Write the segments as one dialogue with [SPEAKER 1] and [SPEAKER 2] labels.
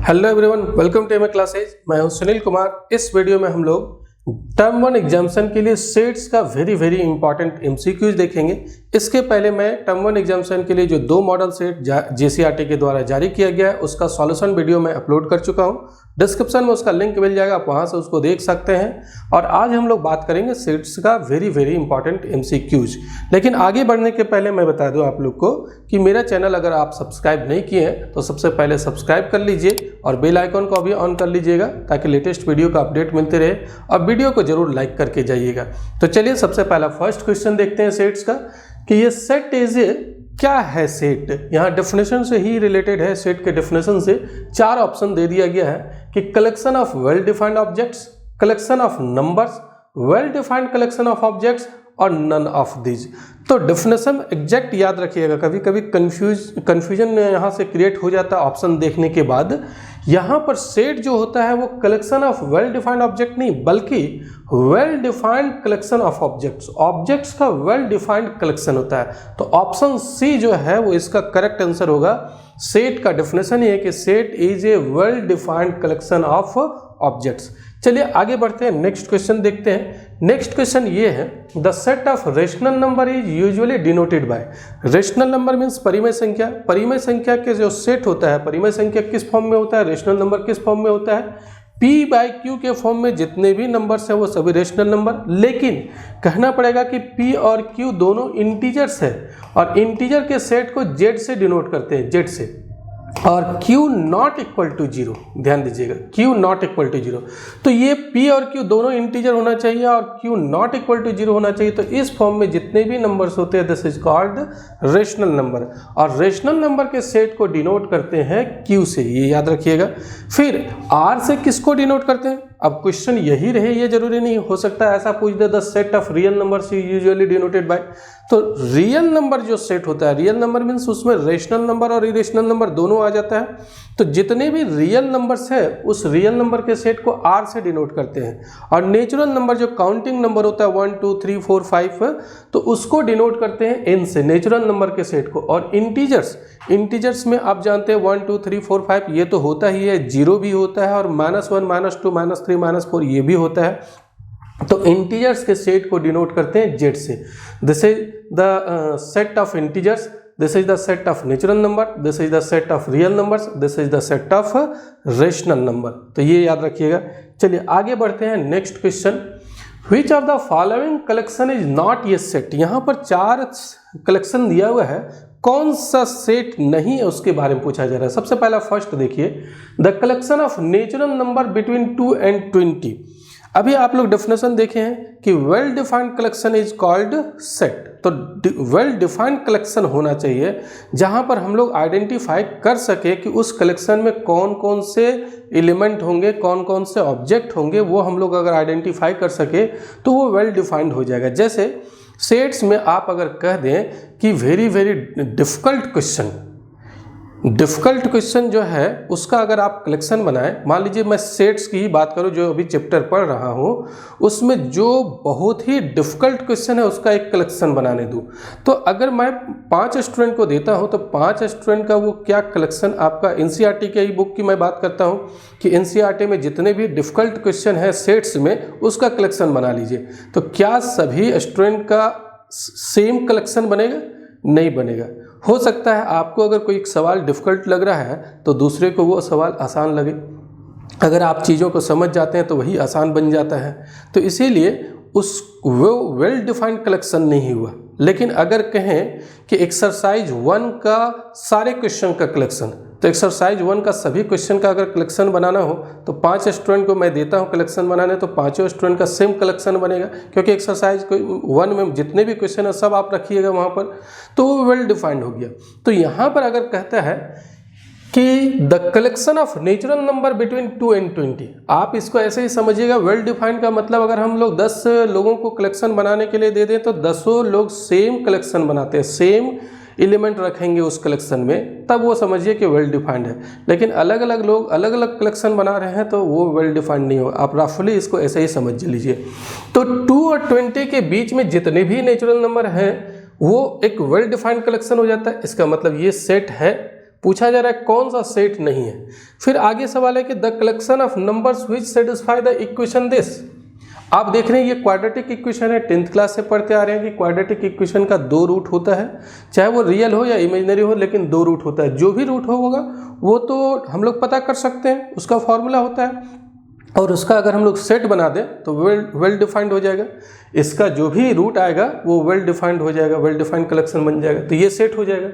[SPEAKER 1] Hello everyone, welcome to my classes. मैं हूं सुनील कुमार। इस वीडियो में हम लोग टर्म 1 एग्जामिनेशन के लिए सेट्स का वेरी इंपॉर्टेंट एमसीक्यूज देखेंगे। इसके पहले मैं टर्म 1 एग्जामिनेशन के लिए जो 2 मॉडल सेट जेसीईआरटी के द्वारा जारी किया गया है उसका सॉल्यूशन वीडियो मैं अपलोड कर चुका हूं। डिस्क्रिप्शन में उसका लिंक मिल जाएगा, आप वहां से उसको देख सकते हैं। और आज हम लोग बात करेंगे सेट्स का वेरी इंपॉर्टेंट एमसीक्यूज। लेकिन आगे बढ़ने के पहले मैं बता दूं आप लोग को कि मेरा चैनल अगर आप सब्सक्राइब नहीं किए हैं तो सबसे पहले सब्सक्राइब कर लीजिए और बेल आइकन को भी ऑन कर लीजिएगा ताकि लेटेस्ट वीडियो का अपडेट मिलते रहे। और वीडियो को जरूर लाइक करके जाइएगा। तो चलिए सबसे पहला फर्स्ट क्वेश्चन देखते हैं सेट्स का कि ये सेट इज क्या है। सेट यहाँ डेफिनेशन से ही रिलेटेड है। सेट के डेफिनेशन से 4 ऑप्शन दे दिया गया है कि collection of well defined objects, collection of numbers, well defined collection of objects और नन ऑफ दीज। तो डेफिनेशन एग्जैक्ट याद रखिएगा, कभी कभी कंफ्यूजन यहाँ से क्रिएट हो जाता है ऑप्शन देखने के बाद। यहाँ पर सेट जो होता है वो collection of well defined object नहीं बल्कि well defined collection of objects, objects का वेल डिफाइंड कलेक्शन होता है। तो ऑप्शन सी जो है वो इसका करेक्ट आंसर होगा। सेट का डेफिनेशन ये है कि set is a well defined collection of objects. चलिए आगे बढ़ते हैं, नेक्स्ट क्वेश्चन देखते हैं। नेक्स्ट क्वेश्चन ये है, the set of rational number is usually denoted bye. Rational number means परिमेय संख्या। परिमेय संख्या के जो सेट होता है, परिमेय संख्या किस फॉर्म में होता है, रेशनल नंबर किस फॉर्म में होता है, P बाई Q के फॉर्म में जितने भी नंबर्स हैं वो सभी रेशनल नंबर। लेकिन कहना पड़ेगा कि P और Q दोनों इंटीजर्स है और इंटीजर के सेट को Z से डिनोट करते हैं, Z से। और Q नॉट इक्वल टू 0, ध्यान दीजिएगा, Q नॉट इक्वल टू 0। तो ये P और Q दोनों इंटीजर होना चाहिए और Q नॉट इक्वल टू 0 होना चाहिए। तो इस फॉर्म में जितने भी नंबर्स होते हैं this is called rational number. और रेशनल नंबर के सेट को डिनोट करते हैं Q से, ये याद रखिएगा। फिर R से किसको डिनोट करते हैं? अब क्वेश्चन यही रहे ये जरूरी नहीं, हो सकता है ऐसा पूछ दे the set of real numbers usually denoted by. तो रियल नंबर जो सेट होता है, रियल नंबर मीन्स उसमें रेशनल नंबर और इरेशनल नंबर दोनों आ जाता है। तो जितने भी रियल नंबर्स है उस रियल नंबर के सेट को R से डिनोट करते हैं। और नेचुरल नंबर जो काउंटिंग नंबर होता है 1 2 3 4 5 तो उसको डिनोट करते हैं N से, नेचुरल नंबर के सेट को। और इंटीजर्स में आप जानते हैं 1 2 3 4 5 ये तो होता ही है, 0 भी होता है और -1 -2 -3 -4 ये भी होता है। तो इंटीजर्स के सेट को डिनोट करते हैं Z से। This is the set of integers, this is the set of natural number, this is the set of real numbers, this is the set of rational number. तो ये याद रखिएगा। चलिए आगे बढ़ते हैं, next question, which of the following collection is not ये set. यहाँ पर 4 कलेक्शन दिया हुआ है, कौन सा सेट नहीं है उसके बारे में पूछा जा रहा है। सबसे पहला फर्स्ट देखिए, the collection of natural number between 2 and 20। अभी आप लोग डेफिनेशन देखे हैं कि well defined collection is called set. तो वेल डिफाइंड कलेक्शन होना चाहिए जहां पर हम लोग आइडेंटिफाई कर सके कि उस कलेक्शन में कौन कौन से एलिमेंट होंगे, कौन कौन से ऑब्जेक्ट होंगे, वो हम लोग अगर आइडेंटिफाई कर सके तो वो वेल डिफाइंड हो जाएगा। जैसे सेट्स में आप अगर कह दें कि वेरी डिफिकल्ट क्वेश्चन जो है उसका अगर आप कलेक्शन बनाएं, मान लीजिए मैं सेट्स की ही बात करूं जो अभी चैप्टर पढ़ रहा हूं, उसमें जो बहुत ही डिफिकल्ट क्वेश्चन है उसका एक कलेक्शन बनाने दूं, तो अगर मैं 5 स्टूडेंट को देता हूं तो 5 स्टूडेंट का वो क्या कलेक्शन आपका एनसीईआरटी की ही बुक की मैं बात करता हूं कि एनसीईआरटी में जितने भी डिफिकल्ट क्वेश्चन है सेट्स में उसका कलेक्शन बना लीजिए। तो क्या सभी स्टूडेंट का सेम कलेक्शन बनेगा? नहीं बनेगा। हो सकता है आपको अगर कोई एक सवाल डिफिकल्ट लग रहा है तो दूसरे को वो सवाल आसान लगे। अगर आप चीज़ों को समझ जाते हैं तो वही आसान बन जाता है। तो इसीलिए वो वेल डिफाइंड कलेक्शन नहीं हुआ। लेकिन अगर कहें कि एक्सरसाइज 1 का सारे क्वेश्चन का कलेक्शन, तो एक्सरसाइज 1 का सभी क्वेश्चन का अगर कलेक्शन बनाना हो तो 5 स्टूडेंट को मैं देता हूं कलेक्शन बनाने, तो 5 स्टूडेंट का सेम कलेक्शन बनेगा क्योंकि एक्सरसाइज 1 में जितने भी क्वेश्चन है सब आप रखिएगा वहां पर, तो वो वेल डिफाइंड हो गया। तो यहाँ पर अगर कहता है कि the collection of natural number between 2 and 20, आप इसको ऐसे ही समझिएगा। वेल डिफाइंड का मतलब अगर हम लोग 10 लोगों को कलेक्शन बनाने के लिए दे दें तो 10 लोग सेम कलेक्शन बनाते हैं, सेम एलिमेंट रखेंगे उस कलेक्शन में, तब वो समझिए कि वेल डिफाइंड है। लेकिन अलग अलग लोग अलग अलग कलेक्शन बना रहे हैं तो वो वेल डिफाइंड नहीं हो। आप रफली इसको ऐसे ही समझ लीजिए। तो 2 और 20 के बीच में जितने भी नेचुरल नंबर हैं वो एक वेल डिफाइंड कलेक्शन हो जाता है। इसका मतलब ये सेट है, पूछा जा रहा है कौन सा सेट नहीं है। फिर आगे सवाल है कि the collection of numbers which satisfy the equation this. आप देख रहे हैं ये क्वाड्रेटिक इक्वेशन है, 10th क्लास से पढ़ते आ रहे हैं कि क्वाड्रेटिक इक्वेशन का 2 रूट होता है, चाहे वो रियल हो या इमेजिनरी हो, लेकिन 2 रूट होता है। जो भी रूट होगा वो तो हम लोग पता कर सकते हैं, उसका फॉर्मूला होता है, और उसका अगर हम लोग सेट बना दें तो वेल डिफाइंड हो जाएगा। इसका जो भी रूट आएगा वो वेल डिफाइंड हो जाएगा, वेल डिफाइंड कलेक्शन बन जाएगा, तो ये सेट हो जाएगा।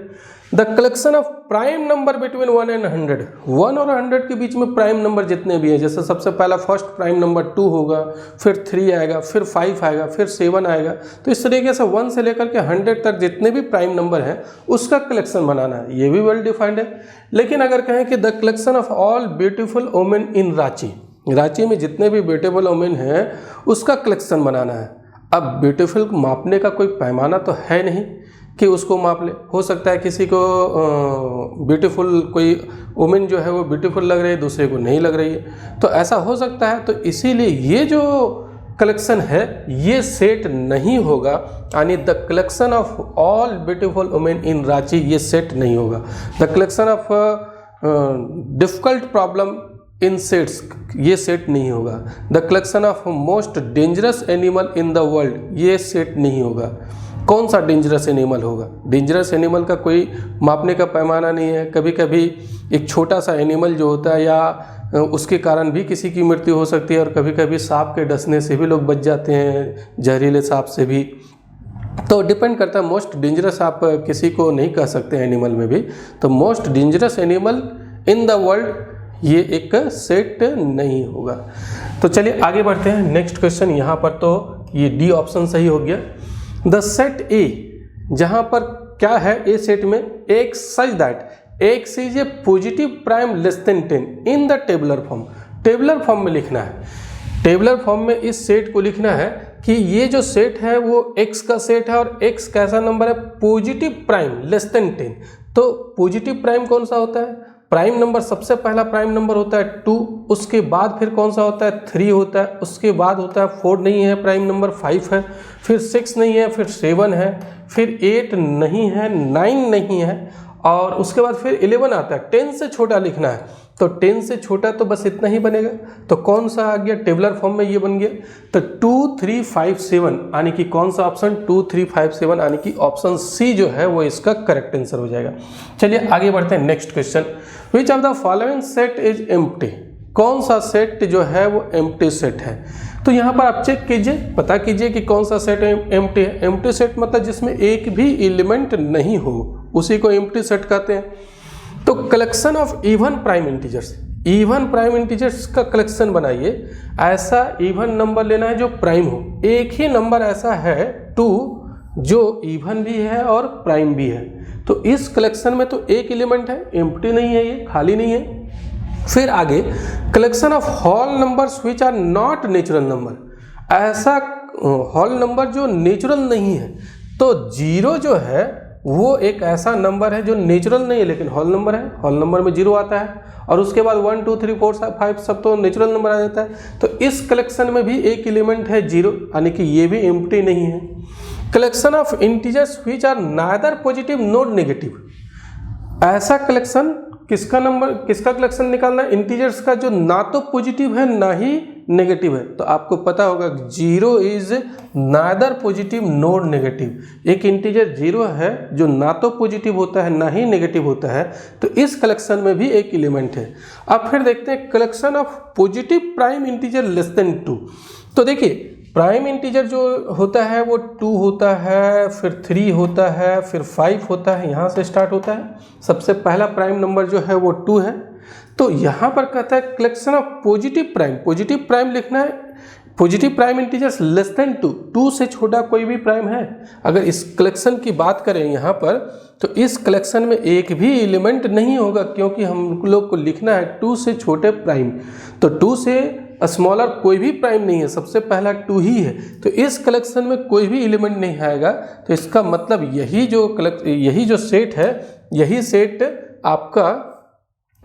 [SPEAKER 1] The collection of prime number between 1 and 100, 1 और 100 के बीच में प्राइम नंबर जितने भी हैं, जैसे सबसे पहला फर्स्ट प्राइम नंबर 2 होगा, फिर 3 आएगा, फिर 5 आएगा, फिर 7 आएगा, तो इस तरीके से 1 से लेकर के 100 तक जितने भी प्राइम नंबर हैं उसका कलेक्शन बनाना है, ये भी वेल डिफाइंड है। लेकिन अगर कहें कि the collection of all beautiful women in Ranchi, Ranchi में जितने भी ब्यूटीफुल वुमेन हैं उसका कलेक्शन बनाना है। अब ब्यूटीफुल मापने का कोई पैमाना तो है नहीं कि उसको माप ले, हो सकता है किसी को ब्यूटीफुल कोई वुमेन जो है वो ब्यूटीफुल लग रही है, दूसरे को नहीं लग रही है, तो ऐसा हो सकता है। तो इसीलिए ये जो कलेक्शन है ये सेट नहीं होगा, यानी the collection of all beautiful women in Ranchi ये सेट नहीं होगा। The collection of difficult problem in sets ये सेट नहीं होगा। The collection of most dangerous animal in the world ये सेट नहीं होगा। कौन सा डेंजरस एनिमल होगा? डेंजरस एनिमल का कोई मापने का पैमाना नहीं है। कभी कभी एक छोटा सा एनिमल जो होता है या उसके कारण भी किसी की मृत्यु हो सकती है, और कभी कभी सांप के डसने से भी लोग बच जाते हैं, जहरीले सांप से भी। तो डिपेंड करता है, मोस्ट डेंजरस आप किसी को नहीं कह सकते एनिमल में भी। तो most dangerous animal in the world ये एक सेट नहीं होगा। तो चलिए आगे बढ़ते हैं। नेक्स्ट क्वेश्चन, यहाँ पर तो ये डी ऑप्शन सही हो गया। द सेट ए, जहाँ पर क्या है ए सेट में, एक such that x is a positive prime less than 10 in the tabular form. Tabular form में लिखना है, टेबुलर फॉर्म में इस सेट को लिखना है कि ये जो सेट है वो x का सेट है, और x कैसा नंबर है? Positive prime less than 10। तो पॉजिटिव प्राइम कौन सा होता है? प्राइम नंबर, सबसे पहला प्राइम नंबर होता है 2, उसके बाद फिर कौन सा होता है? 3 होता है, उसके बाद होता है 4 नहीं है, प्राइम नंबर 5 है, फिर 6 नहीं है, फिर 7 है, फिर 8 नहीं है, 9 नहीं है, और उसके बाद फिर 11 आता है। 10 से छोटा लिखना है, तो 10 से छोटा तो बस इतना ही बनेगा। तो कौन सा आ गया? टेबुलर फॉर्म में ये बन गया। तो 2 3 5 7 यानी कि कौन सा ऑप्शन? 2 3 5 7 यानी कि ऑप्शन सी जो है वो इसका करेक्ट आंसर हो जाएगा। चलिए आगे बढ़ते हैं। Next question, which of the following set is empty. कौन सा सेट जो है वो एम्प्टी सेट है? तो यहाँ पर आप चेक कीजिए, पता कीजिए कि कौन सा सेट एम्प्टी है। एम्प्टी सेट मतलब जिसमें एक भी एलिमेंट नहीं हो, उसी को एम्प्टी सेट कहते हैं। तो collection of even prime integers, even prime integers का कलेक्शन बनाइए। ऐसा इवन नंबर लेना है जो प्राइम हो। एक ही नंबर ऐसा है 2 जो इवन भी है और प्राइम भी है। तो इस कलेक्शन में तो एक एलिमेंट है, एम्प्टी नहीं है, ये खाली नहीं है। फिर आगे, collection of whole numbers which are not natural number. ऐसा होल नंबर जो नेचुरल नहीं है। तो 0 जो है वो एक ऐसा नंबर है जो नेचुरल नहीं है लेकिन होल नंबर है। होल नंबर में 0 आता है, और उसके बाद 1 2 3 4 5 सब तो नेचुरल नंबर आ जाता है। तो इस कलेक्शन में भी एक एलिमेंट है 0, यानी कि ये भी एम्प्टी नहीं है। Collection of integers which are neither positive not negative. ऐसा कलेक्शन किसका कलेक्शन निकालना है? इंटीजर्स का जो ना तो पॉजिटिव है ना ही नेगेटिव है। तो आपको पता होगा 0 is neither positive not negative. एक इंटीजर 0 है जो ना तो पॉजिटिव होता है ना ही नेगेटिव होता है, तो इस कलेक्शन में भी एक एलिमेंट है। अब फिर देखते हैं collection of positive prime integer less than 2। तो देखिए, प्राइम इंटीजर जो होता है वो 2 होता है, फिर 3 होता है, फिर 5 होता है, यहाँ से स्टार्ट होता है। सबसे पहला प्राइम नंबर जो है वो 2 है। तो यहाँ पर कहता है collection of positive prime, positive prime लिखना है, positive prime integers less than 2, 2 से छोटा कोई भी प्राइम है। अगर इस कलेक्शन की बात करें यहाँ पर, तो इस कलेक्शन में एक भी एलिमेंट नहीं होगा, क्योंकि हम लोग को लिखना है 2 से छोटे प्राइम। तो 2 से स्मॉलर कोई भी प्राइम नहीं है, सबसे पहला 2 ही है। तो इस कलेक्शन में कोई भी एलिमेंट नहीं आएगा। तो इसका मतलब यही जो सेट है, यही सेट आपका,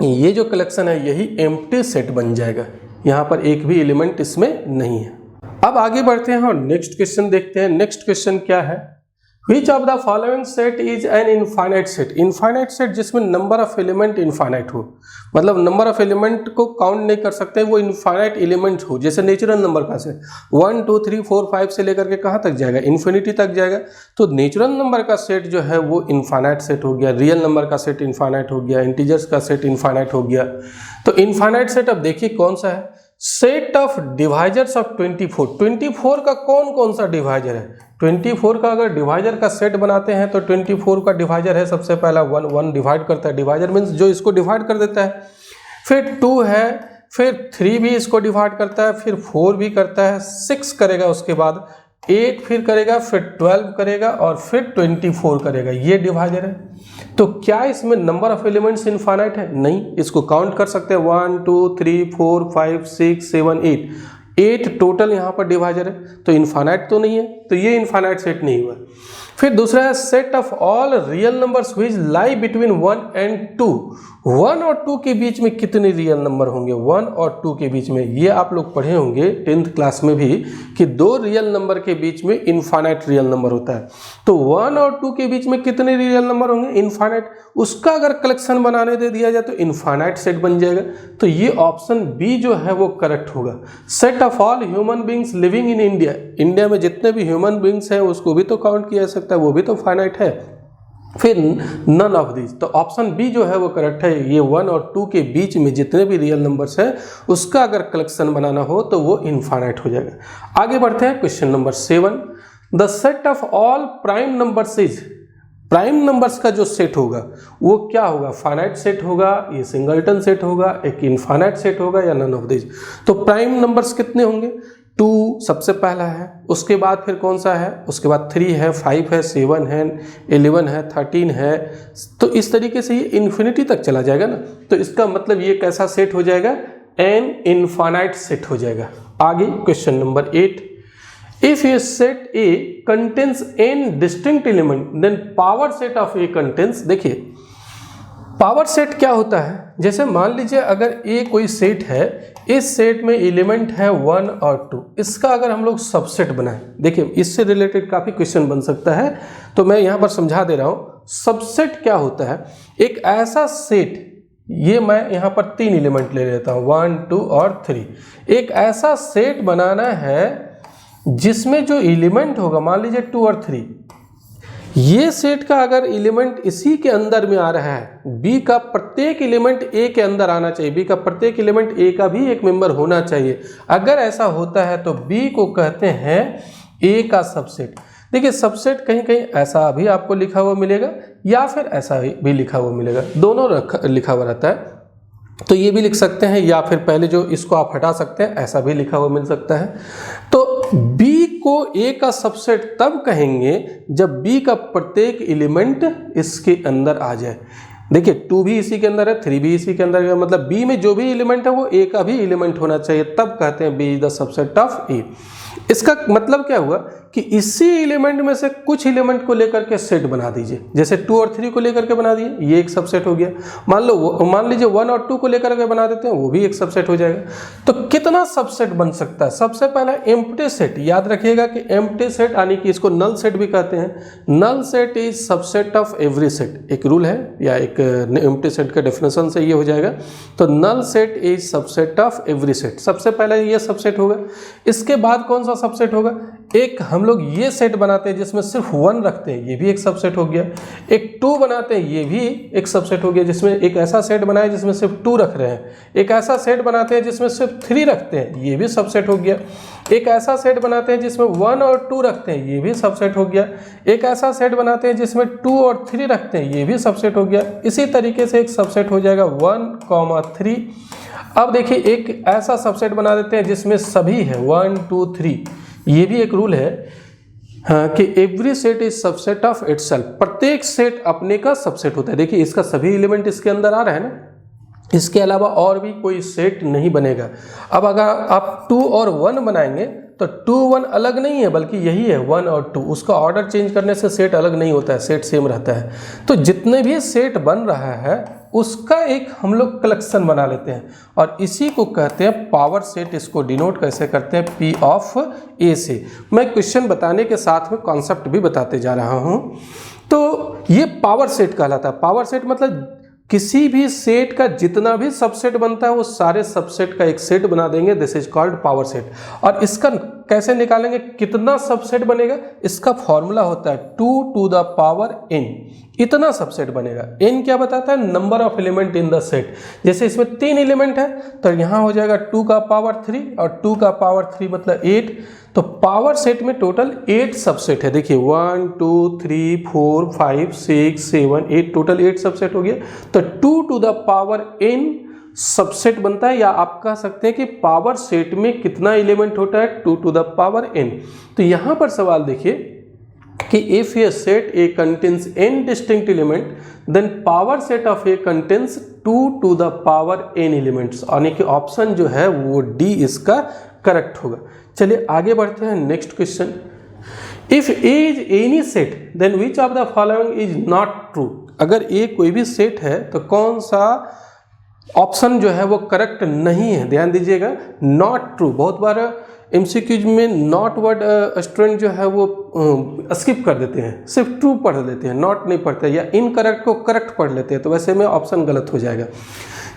[SPEAKER 1] ये जो कलेक्शन है यही एम्प्टी सेट बन जाएगा। यहाँ पर एक भी एलिमेंट इसमें नहीं है। अब आगे बढ़ते हैं और नेक्स्ट क्वेश्चन देखते हैं। नेक्स्ट क्वेश्चन क्या है? Which of the following set is an infinite set? Infinite set जिसमें नंबर ऑफ एलिमेंट इनफाइनाइट हो, मतलब नंबर ऑफ एलिमेंट को काउंट नहीं कर सकते, वो इनफाइनाइट एलिमेंट हो, जैसे नेचुरल नंबर का सेट 1 2 3 4 5 से लेकर के कहाँ तक जाएगा, इन्फिनिटी तक जाएगा। तो नेचुरल नंबर का सेट जो है वो इनफाइनाइट सेट हो गया, रियल नंबर का सेट इनफाइनाइट हो गया, इंटीजर्स का सेट इनफाइनाइट हो गया। तो इनफाइनाइट सेट अब देखिए कौन सा है, सेट ऑफ डिवाइजर्स ऑफ 24। 24 का कौन कौन सा डिवाइजर है, 24 का अगर डिवाइजर का सेट बनाते हैं तो 24 का डिवाइजर है सबसे पहला 1, 1 डिवाइड करता है, डिवाइजर मीन्स जो इसको डिवाइड कर देता है, फिर 2 है, फिर 3 भी इसको डिवाइड करता है, फिर 4 भी करता है, 6 करेगा, उसके बाद 8 फिर करेगा, फिर 12 करेगा और फिर 24 करेगा, ये डिवाइजर है। तो क्या इसमें नंबर ऑफ एलिमेंट्स इनफाइनाइट है? नहीं, इसको काउंट कर सकते हैं 1 2 3 4 5 6 7 8 टोटल यहाँ पर डिवाइजर है, तो इनफाइनाइट तो नहीं है, तो ये इनफाइनाइट सेट नहीं हुआ। फिर दूसरा है set of all real numbers which lie between 1 and 2। 1 और 2 के बीच में कितने रियल नंबर होंगे, 1 और 2 के बीच में, ये आप लोग पढ़े होंगे 10th क्लास में भी कि 2 रियल नंबर के बीच में इनफाइनाइट रियल नंबर होता है। तो 1 और 2 के बीच में कितने रियल नंबर होंगे, इनफाइनाइट, उसका अगर कलेक्शन बनाने दे दिया जाए तो इनफाइनाइट सेट बन जाएगा। तो ये ऑप्शन बी जो है वो करेक्ट होगा। Set of all human beings living in India, India में जितने भी ह्यूमन बींग्स हैं उसको भी तो काउंट किया जा सकता है, वो भी तो फाइनाइट है। फिर नन ऑफ दिस, तो ऑप्शन बी जो है वो करेक्ट है। ये 1 और 2 के बीच में जितने भी रियल नंबर्स हैं उसका अगर कलेक्शन बनाना हो तो वो इनफाइनाइट हो जाएगा। आगे बढ़ते हैं question number 7। The set of all prime numbers is, prime numbers का जो सेट होगा वो क्या होगा, फाइनाइट सेट होगा, ये सिंगलटन सेट होगा, एक इनफाइनाइट सेट होगा या नन ऑफ दिस। तो प्राइम नंबर्स कितने होंगे, 2 सबसे पहला है, उसके बाद फिर कौन सा है, उसके बाद 3 है, 5 है, 7 है, 11 है, 13 है। तो इस तरीके से ये इन्फिनिटी तक चला जाएगा ना, तो इसका मतलब ये कैसा सेट हो जाएगा, एन इनफाइनाइट सेट हो जाएगा। आगे question number 8। If a set A contains n distinct element, then power set of A contains, देखिए पावर सेट क्या होता है, जैसे मान लीजिए अगर A कोई सेट है, इस सेट में एलिमेंट है 1 और 2, इसका अगर हम लोग सबसेट बनाएं, देखिए इससे रिलेटेड काफ़ी क्वेश्चन बन सकता है, तो मैं यहाँ पर समझा दे रहा हूँ। सबसेट क्या होता है, एक ऐसा सेट, ये मैं यहाँ पर 3 एलिमेंट ले लेता हूँ 1 2 और 3, एक ऐसा सेट बनाना है जिसमें जो एलिमेंट होगा, मान लीजिए 2 और 3, ये सेट का अगर एलिमेंट इसी के अंदर में आ रहा है, बी का प्रत्येक एलिमेंट ए के अंदर आना चाहिए, बी का प्रत्येक एलिमेंट ए का भी एक मेंबर होना चाहिए। अगर ऐसा होता है तो बी को कहते हैं ए का सबसेट। देखिए सबसेट कहीं कहीं ऐसा भी आपको लिखा हुआ मिलेगा या फिर ऐसा भी लिखा हुआ मिलेगा, दोनों लिखा हुआ रहता है, तो ये भी लिख सकते हैं, या फिर पहले जो इसको आप हटा सकते हैं ऐसा भी लिखा हुआ मिल सकता है। तो B को A का सबसेट तब कहेंगे जब B का प्रत्येक एलिमेंट इसके अंदर आ जाए। देखिए 2 भी इसी के अंदर है, 3 भी इसी के अंदर है, मतलब B में जो भी एलिमेंट है वो A का भी एलिमेंट होना चाहिए, तब कहते हैं B is the subset of A। इसका मतलब क्या हुआ कि इसी एलिमेंट में से कुछ एलिमेंट को लेकर के सेट बना दीजिए, जैसे 2 और 3 को लेकर के बना दिए, ये एक सबसेट हो गया। मान लीजिए 1 और 2 को लेकर के बना देते हैं, वो भी एक सबसेट हो जाएगा। तो कितना सबसेट बन सकता है, सबसे पहला एम्प्टी सेट, याद रखिएगा कि एम्प्टी सेट यानी कि इसको नल सेट भी कहते हैं। Null set is subset of every set, एक रूल है या एक एम्प्टी सेट का डेफिनेशन से ये हो जाएगा। तो null set is subset of every set, सबसे पहले ये सबसेट होगा। इसके बाद कौन सा सबसेट होगा, एक हम लोग ये सेट बनाते हैं जिसमें सिर्फ 1 रखते हैं, ये भी एक सबसेट हो गया। एक 2 बनाते हैं, ये भी एक सबसेट हो गया, जिसमें एक ऐसा सेट बनाए जिसमें सिर्फ 2 रख रहे हैं। एक ऐसा सेट बनाते हैं जिसमें सिर्फ 3 रखते हैं, ये भी सबसेट हो गया। एक ऐसा सेट बनाते हैं जिसमें 1 और 2 रखते हैं, ये भी सबसेट हो गया। एक ऐसा सेट बनाते हैं जिसमें 2 और 3 रखते हैं, ये भी सबसेट हो गया। इसी तरीके से एक सबसेट हो जाएगा 1, 3। अब देखिए एक ऐसा सबसेट बना देते हैं जिसमें सभी है 1 2 3, ये भी एक रूल है हाँ, कि every set is subset of itself, प्रत्येक सेट अपने का सबसेट होता है। देखिए इसका सभी एलिमेंट इसके अंदर आ रहा है ना, इसके अलावा और भी कोई सेट नहीं बनेगा। अब अगर आप 2 और 1 बनाएंगे तो 2 1 अलग नहीं है, बल्कि यही है 1 और 2, उसका ऑर्डर चेंज करने से सेट अलग नहीं होता है, सेट सेम रहता है। तो जितने भी सेट बन रहा है उसका एक हम लोग कलेक्शन बना लेते हैं और इसी को कहते हैं पावर सेट। इसको डिनोट कैसे करते हैं, P ऑफ ए से। मैं क्वेश्चन बताने के साथ में कॉन्सेप्ट भी बताते जा रहा हूँ। तो ये पावर सेट कहलाता है। पावर सेट मतलब किसी भी सेट का जितना भी सबसेट बनता है वो सारे सबसेट का एक सेट बना देंगे, this is called power set. और इसका कैसे निकालेंगे, कितना सबसेट बनेगा, इसका फॉर्मूला होता है 2 to the power n। इतना सबसेट बनेगा। n क्या बताता है, number of element in the set. जैसे इसमें 3 एलिमेंट है तो यहाँ हो जाएगा 2 का पावर 3 और 2 का पावर 3 मतलब 8। तो पावर सेट में टोटल 8 सबसेट है। देखिए 1 2 3 4 5 6 7 8, टोटल 8 सबसेट हो गया। तो 2 to the power n subset बनता है, या आप कह सकते हैं कि पावर सेट में कितना एलिमेंट होता है, 2 to the power n। तो यहाँ पर सवाल देखिए कि if a set A contains n distinct element then power set of A contains 2 to the power n elements. यानी कि ऑप्शन जो है वो डी इसका करेक्ट होगा। चलिए आगे बढ़ते हैं next question. If A is any set then which of the following is not true. अगर ए कोई भी सेट है तो कौन सा ऑप्शन जो है वो करेक्ट नहीं है। ध्यान दीजिएगा, नॉट ट्रू। बहुत बार एमसीक्यूज में नॉट वर्ड स्टूडेंट जो है वो स्किप कर देते हैं, सिर्फ ट्रू पढ़ लेते हैं, नॉट नहीं पढ़ते, या इनकरेक्ट को करेक्ट पढ़ लेते हैं, तो वैसे में ऑप्शन गलत हो जाएगा।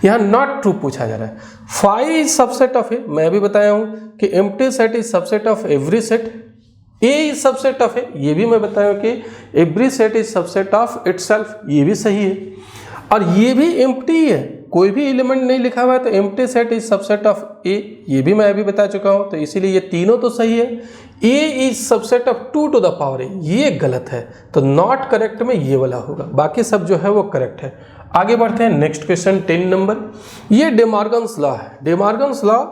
[SPEAKER 1] यहाँ नॉट ट्रू पूछा जा रहा है। Five is subset of A, मैं भी बताया हूँ कि empty set is subset of every set. A is subset of A, ये भी मैं बताया कि every set is subset of itself, ये भी सही है। और ये भी एम्प्टी है, कोई भी एलिमेंट नहीं लिखा हुआ है तो empty set is subset of A, ये भी मैं अभी बता चुका हूँ। तो इसीलिए ये तीनों तो सही है। A is subset of 2 to the power A, ये गलत है। तो नॉट करेक्ट में ये वाला होगा, बाकी सब जो है वो करेक्ट है। आगे बढ़ते हैं नेक्स्ट क्वेश्चन 10 नंबर। ये डेमार्गन्स लॉ है। डेमार्गन्स लॉ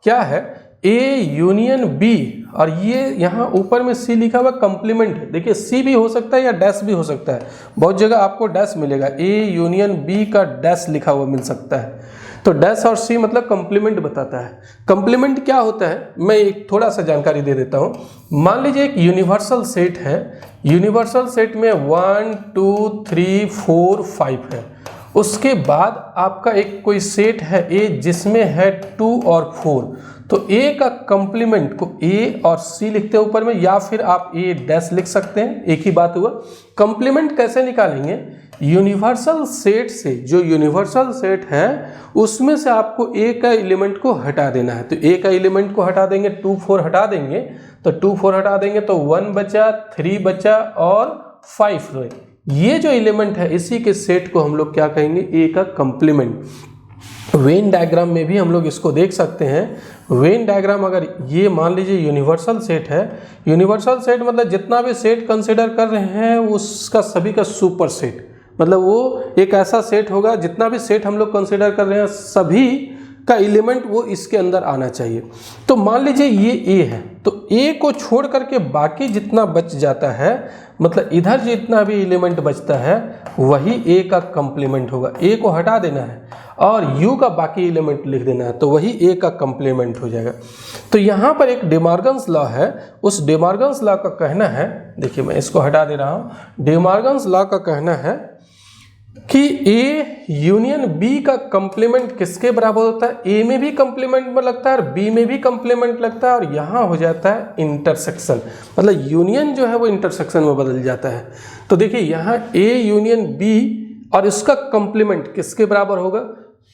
[SPEAKER 1] क्या है, ए यूनियन बी, और ये यहाँ ऊपर में सी लिखा हुआ कंप्लीमेंट है। देखिए सी भी हो सकता है या डैश भी हो सकता है, बहुत जगह आपको डैश मिलेगा, ए यूनियन बी का डैश लिखा हुआ मिल सकता है। तो डैश और सी मतलब कंप्लीमेंट बताता है। कंप्लीमेंट क्या होता है, मैं एक थोड़ा सा जानकारी दे देता हूँ। मान लीजिए एक यूनिवर्सल सेट है, यूनिवर्सल सेट में 1 2 3 4 5 है। उसके बाद आपका एक कोई सेट है ए जिसमें है 2 और 4, तो ए का कंप्लीमेंट को ए और सी लिखते हैं ऊपर में, या फिर आप ए डैश लिख सकते हैं, एक ही बात हुआ। कंप्लीमेंट कैसे निकालेंगे, यूनिवर्सल सेट से, जो यूनिवर्सल सेट है उसमें से आपको ए का एलिमेंट को हटा देना है। तो ए का एलिमेंट को हटा देंगे, 2 4 हटा देंगे, तो 2 4 हटा देंगे तो 1 बचा, 3 बचा और 5 रहे। ये जो एलिमेंट है इसी के सेट को हम लोग क्या कहेंगे, ए का कंप्लीमेंट। वेन डायग्राम में भी हम लोग इसको देख सकते हैं। वेन डायग्राम, अगर ये मान लीजिए यूनिवर्सल सेट है, यूनिवर्सल सेट मतलब जितना भी सेट कंसिडर कर रहे हैं उसका सभी का सुपर सेट, मतलब वो एक ऐसा सेट होगा, जितना भी सेट हम लोग कंसिडर कर रहे हैं सभी का एलिमेंट वो इसके अंदर आना चाहिए। तो मान लीजिए ये ए है, तो ए को छोड़ करके बाकी जितना बच जाता है, मतलब इधर जितना भी एलिमेंट बचता है वही ए का कंप्लीमेंट होगा। ए को हटा देना है और यू का बाकी एलिमेंट लिख देना है, तो वही ए का कंप्लीमेंट हो जाएगा। तो यहाँ पर एक डेमार्गन्स लॉ है, उस डेमार्गन्स लॉ का कहना है, देखिए मैं इसको हटा दे रहा हूँ। डेमार्गन्स लॉ का कहना है कि ए यूनियन बी का कंप्लीमेंट किसके बराबर होता है, ए में भी कंप्लीमेंट में लगता है और बी में भी कंप्लीमेंट लगता है, और यहाँ हो जाता है इंटरसेक्शन, मतलब यूनियन जो है वो इंटरसेक्शन में बदल जाता है। तो देखिए यहाँ ए यूनियन बी और इसका कंप्लीमेंट किसके बराबर होगा,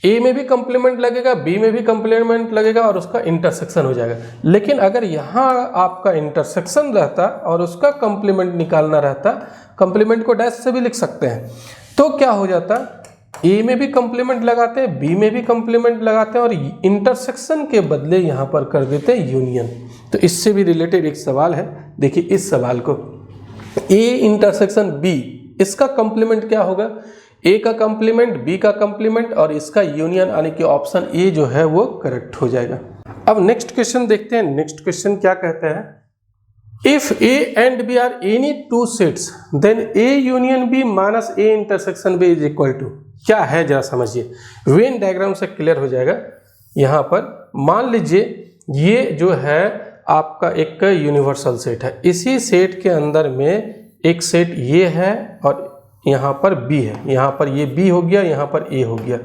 [SPEAKER 1] ए में भी कंप्लीमेंट लगेगा, बी में भी कंप्लीमेंट लगेगा और उसका इंटरसेक्शन हो जाएगा। लेकिन अगर यहाँ आपका इंटरसेक्शन रहता और उसका कंप्लीमेंट निकालना रहता, कंप्लीमेंट को डैश से भी लिख सकते हैं, तो क्या हो जाता, ए में भी कंप्लीमेंट लगाते हैं, बी में भी कंप्लीमेंट लगाते हैं और इंटरसेक्शन के बदले यहाँ पर कर देते हैं यूनियन। तो इससे भी रिलेटेड एक सवाल है, देखिए इस सवाल को, ए इंटरसेक्शन बी, इसका कंप्लीमेंट क्या होगा, ए का कंप्लीमेंट, बी का कंप्लीमेंट और इसका यूनियन, यानी कि ऑप्शन ए जो है वो करेक्ट हो जाएगा। अब नेक्स्ट क्वेश्चन देखते हैं। नेक्स्ट क्वेश्चन क्या कहता है, if A and B are any two sets then A union B minus A intersection B is equal to, क्या है जरा समझिए, वेन डायग्राम से क्लियर हो जाएगा। यहाँ पर मान लीजिए ये जो है आपका एक यूनिवर्सल सेट है, इसी सेट के अंदर में एक सेट ये है और यहाँ पर बी है, यहाँ पर ये बी हो गया, यहाँ पर ए हो गया।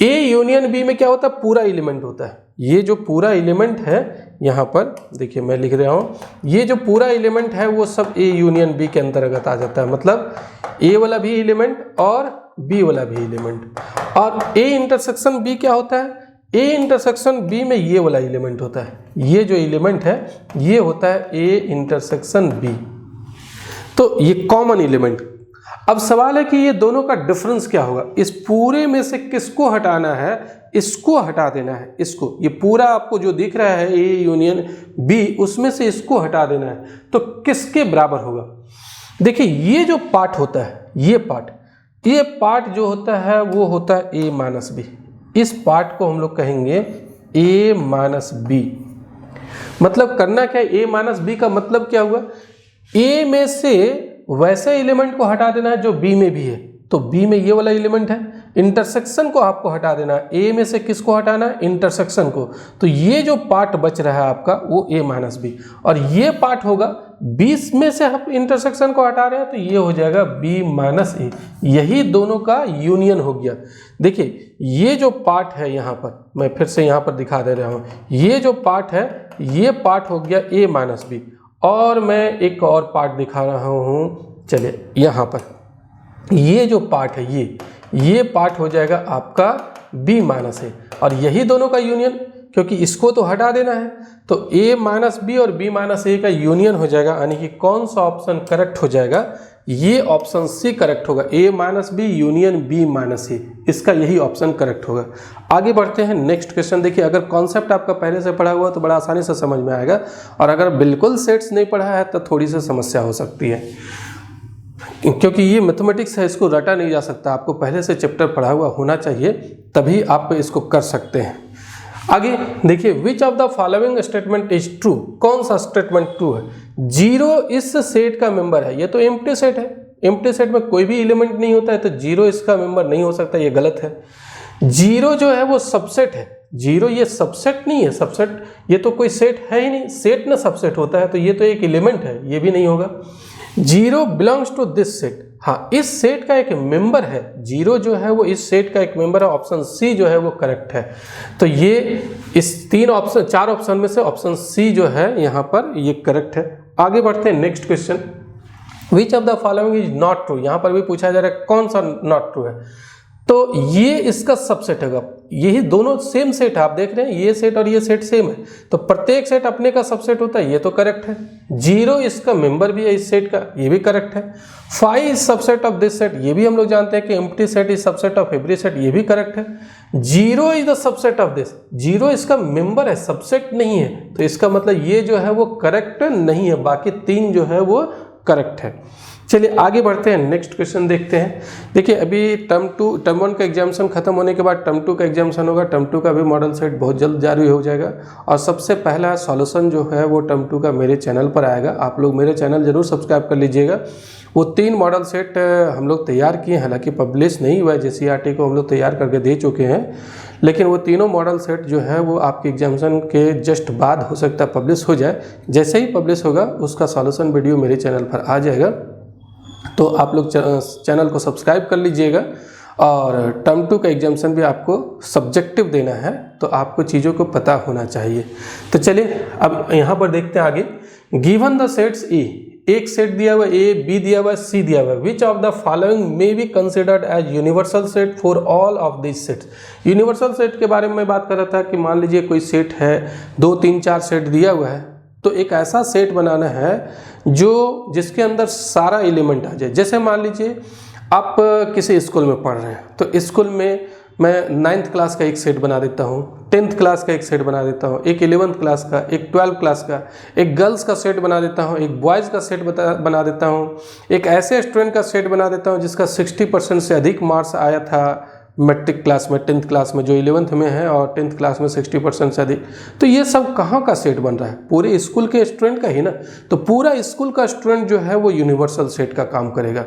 [SPEAKER 1] ए यूनियन बी में क्या होता है, पूरा एलिमेंट होता है। ये जो पूरा एलिमेंट है यहाँ पर देखिए मैं लिख रहा हूँ, ये जो पूरा एलिमेंट है वो सब ए यूनियन बी के अंतर्गत आ जाता है। मतलब ए वाला भी एलिमेंट और बी वाला भी एलिमेंट। और ए इंटरसेक्शन बी क्या होता है, ए इंटरसेक्शन बी में ये वाला एलिमेंट होता है। ये जो एलिमेंट है ये होता है ए इंटरसेक्शन बी, तो ये कॉमन एलिमेंट। अब सवाल है कि ये दोनों का डिफरेंस क्या होगा, इस पूरे में से किसको हटाना है, इसको हटा देना है, इसको। ये पूरा आपको जो दिख रहा है ए यूनियन बी, उसमें से इसको हटा देना है, तो किसके बराबर होगा। देखिए ये जो पार्ट होता है, ये पार्ट जो होता है वो होता है ए माइनस बी। इस पार्ट को हम लोग कहेंगे ए माइनस बी। मतलब करना क्या है, ए माइनस बी का मतलब क्या हुआ, ए में से वैसे एलिमेंट को हटा देना है जो बी में भी है। तो बी में ये वाला एलिमेंट है, इंटरसेक्शन को आपको हटा देना है। ए में से किसको हटाना है, इंटरसेक्शन को। तो ये जो पार्ट बच रहा है आपका वो ए माइनस बी, और ये पार्ट होगा 20 में से हम इंटरसेक्शन को हटा रहे हैं तो ये हो जाएगा बी माइनस ए। यही दोनों का यूनियन हो गया। देखिए ये जो पार्ट है यहाँ पर, मैं फिर से यहाँ पर दिखा दे रहा हूँ, ये जो पार्ट है ये पार्ट हो गया ए माइनस बी। और मैं एक और पार्ट दिखा रहा हूँ, चलिए यहाँ पर ये जो पार्ट है ये पार्ट हो जाएगा आपका बी माइनस ए, और यही दोनों का यूनियन, क्योंकि इसको तो हटा देना है। तो ए माइनस बी और बी माइनस ए का यूनियन हो जाएगा, यानी कि कौन सा ऑप्शन करेक्ट हो जाएगा, ये ऑप्शन सी करेक्ट होगा। A minus B union B minus A, इसका यही ऑप्शन करेक्ट होगा। आगे बढ़ते हैं नेक्स्ट क्वेश्चन। देखिए अगर कॉन्सेप्ट आपका पहले से पढ़ा हुआ तो बड़ा आसानी से समझ में आएगा, और अगर बिल्कुल सेट्स नहीं पढ़ा है तो थोड़ी सी समस्या हो सकती है, क्योंकि ये मैथमेटिक्स है, इसको रटा नहीं जा सकता। आपको पहले से चैप्टर पढ़ा हुआ होना चाहिए, तभी आप इसको कर सकते हैं। आगे देखिए, विच of the following statement is true, कौन सा स्टेटमेंट ट्रू है। 0 इस सेट का मेंबर है, ये तो एम्प्टी सेट है, एम्प्टी सेट में कोई भी एलिमेंट नहीं होता है, तो 0 इसका मेंबर नहीं हो सकता, ये गलत है। 0 जो है वो सबसेट है, 0 ये सबसेट नहीं है, सबसेट ये तो कोई सेट है ही नहीं, सेट ना सबसेट होता है, तो ये तो एक एलिमेंट है, ये भी नहीं होगा। 0 बिलोंग्स टू दिस सेट, हाँ इस सेट का एक मेंबर है, 0 जो है वो इस सेट का एक मेंबर है, ऑप्शन सी जो है वो करेक्ट है। तो ये इस 4 ऑप्शन में से ऑप्शन सी जो है यहाँ पर ये करेक्ट है। आगे बढ़ते हैं next question, which of the following is not true, यहाँ पर भी पूछा जा रहा है कौन सा नॉट ट्रू है, तो ये इसका सबसेट होगा। यही दोनों सेम सेट है, आप देख रहे हैं ये सेट और ये सेट सेम है, तो प्रत्येक सेट अपने का सबसेट होता है, ये तो करेक्ट है। 0 इसका मेंबर भी है इस सेट का, ये भी करेक्ट है। 5 is subset of this set, ये भी हम लोग जानते हैं कि empty set is subset of every set, ये भी करेक्ट है। 0 is the subset of this, 0 इसका मेंबर है, सबसेट नहीं है, तो इसका मतलब ये जो है वो करेक्ट नहीं है, बाकी 3 जो है वो करेक्ट है। चलिए आगे बढ़ते हैं, नेक्स्ट क्वेश्चन देखते हैं। देखिए अभी टर्म 1 का एग्जामिनेशन खत्म होने के बाद टर्म 2 का एग्जामिनेशन होगा। टर्म 2 का भी मॉडल सेट बहुत जल्द जारी हो जाएगा, और सबसे पहला सॉल्यूशन जो है वो टर्म 2 का मेरे चैनल पर आएगा। आप लोग मेरे चैनल जरूर सब्सक्राइब कर लीजिएगा। वो 3 मॉडल सेट हम लोग तैयार किए, हालांकि पब्लिश नहीं हुआ है, JCERT को हम लोग तैयार करके दे चुके हैं, लेकिन वो तीनों मॉडल सेट जो है वो आपके एग्जामिनेशन के जस्ट बाद हो सकता है पब्लिश हो जाए। जैसे ही पब्लिश होगा उसका सॉल्यूशन वीडियो मेरे चैनल पर आ जाएगा, तो आप लोग चैनल को सब्सक्राइब कर लीजिएगा। और टर्म 2 का एग्जामिनेशन भी आपको सब्जेक्टिव देना है, तो आपको चीज़ों को पता होना चाहिए। तो चलिए अब यहाँ पर देखते हैं आगे। गिवन द सेट्स ए, एक सेट दिया हुआ ए, बी दिया हुआ, सी दिया हुआ, which of the following may be considered as universal set for all of this sets. Universal set के बारे में मैं बात कर रहा था कि मान लीजिए कोई सेट है, 2, 3, 4 सेट दिया हुआ है, तो एक ऐसा सेट बनाना है जो जिसके अंदर सारा एलिमेंट आ जाए। जैसे मान लीजिए आप किसी स्कूल में पढ़ रहे हैं, तो स्कूल में मैं 9th क्लास का एक सेट बना देता हूँ, 10th क्लास का एक सेट बना देता हूँ, एक 11th क्लास का, एक 12th क्लास का, एक गर्ल्स का सेट बना देता हूँ, एक बॉयज़ का सेट बना देता हूँ, एक ऐसे स्टूडेंट का सेट बना देता हूँ जिसका 60% से अधिक मार्क्स आया था मैट्रिक क्लास में, 10th क्लास में, जो 11th में है, और 10th क्लास में 60% से अधिक। तो ये सब कहाँ का सेट बन रहा है, पूरे स्कूल के स्टूडेंट का ही ना। तो पूरा स्कूल का स्टूडेंट जो है वो यूनिवर्सल सेट का काम करेगा,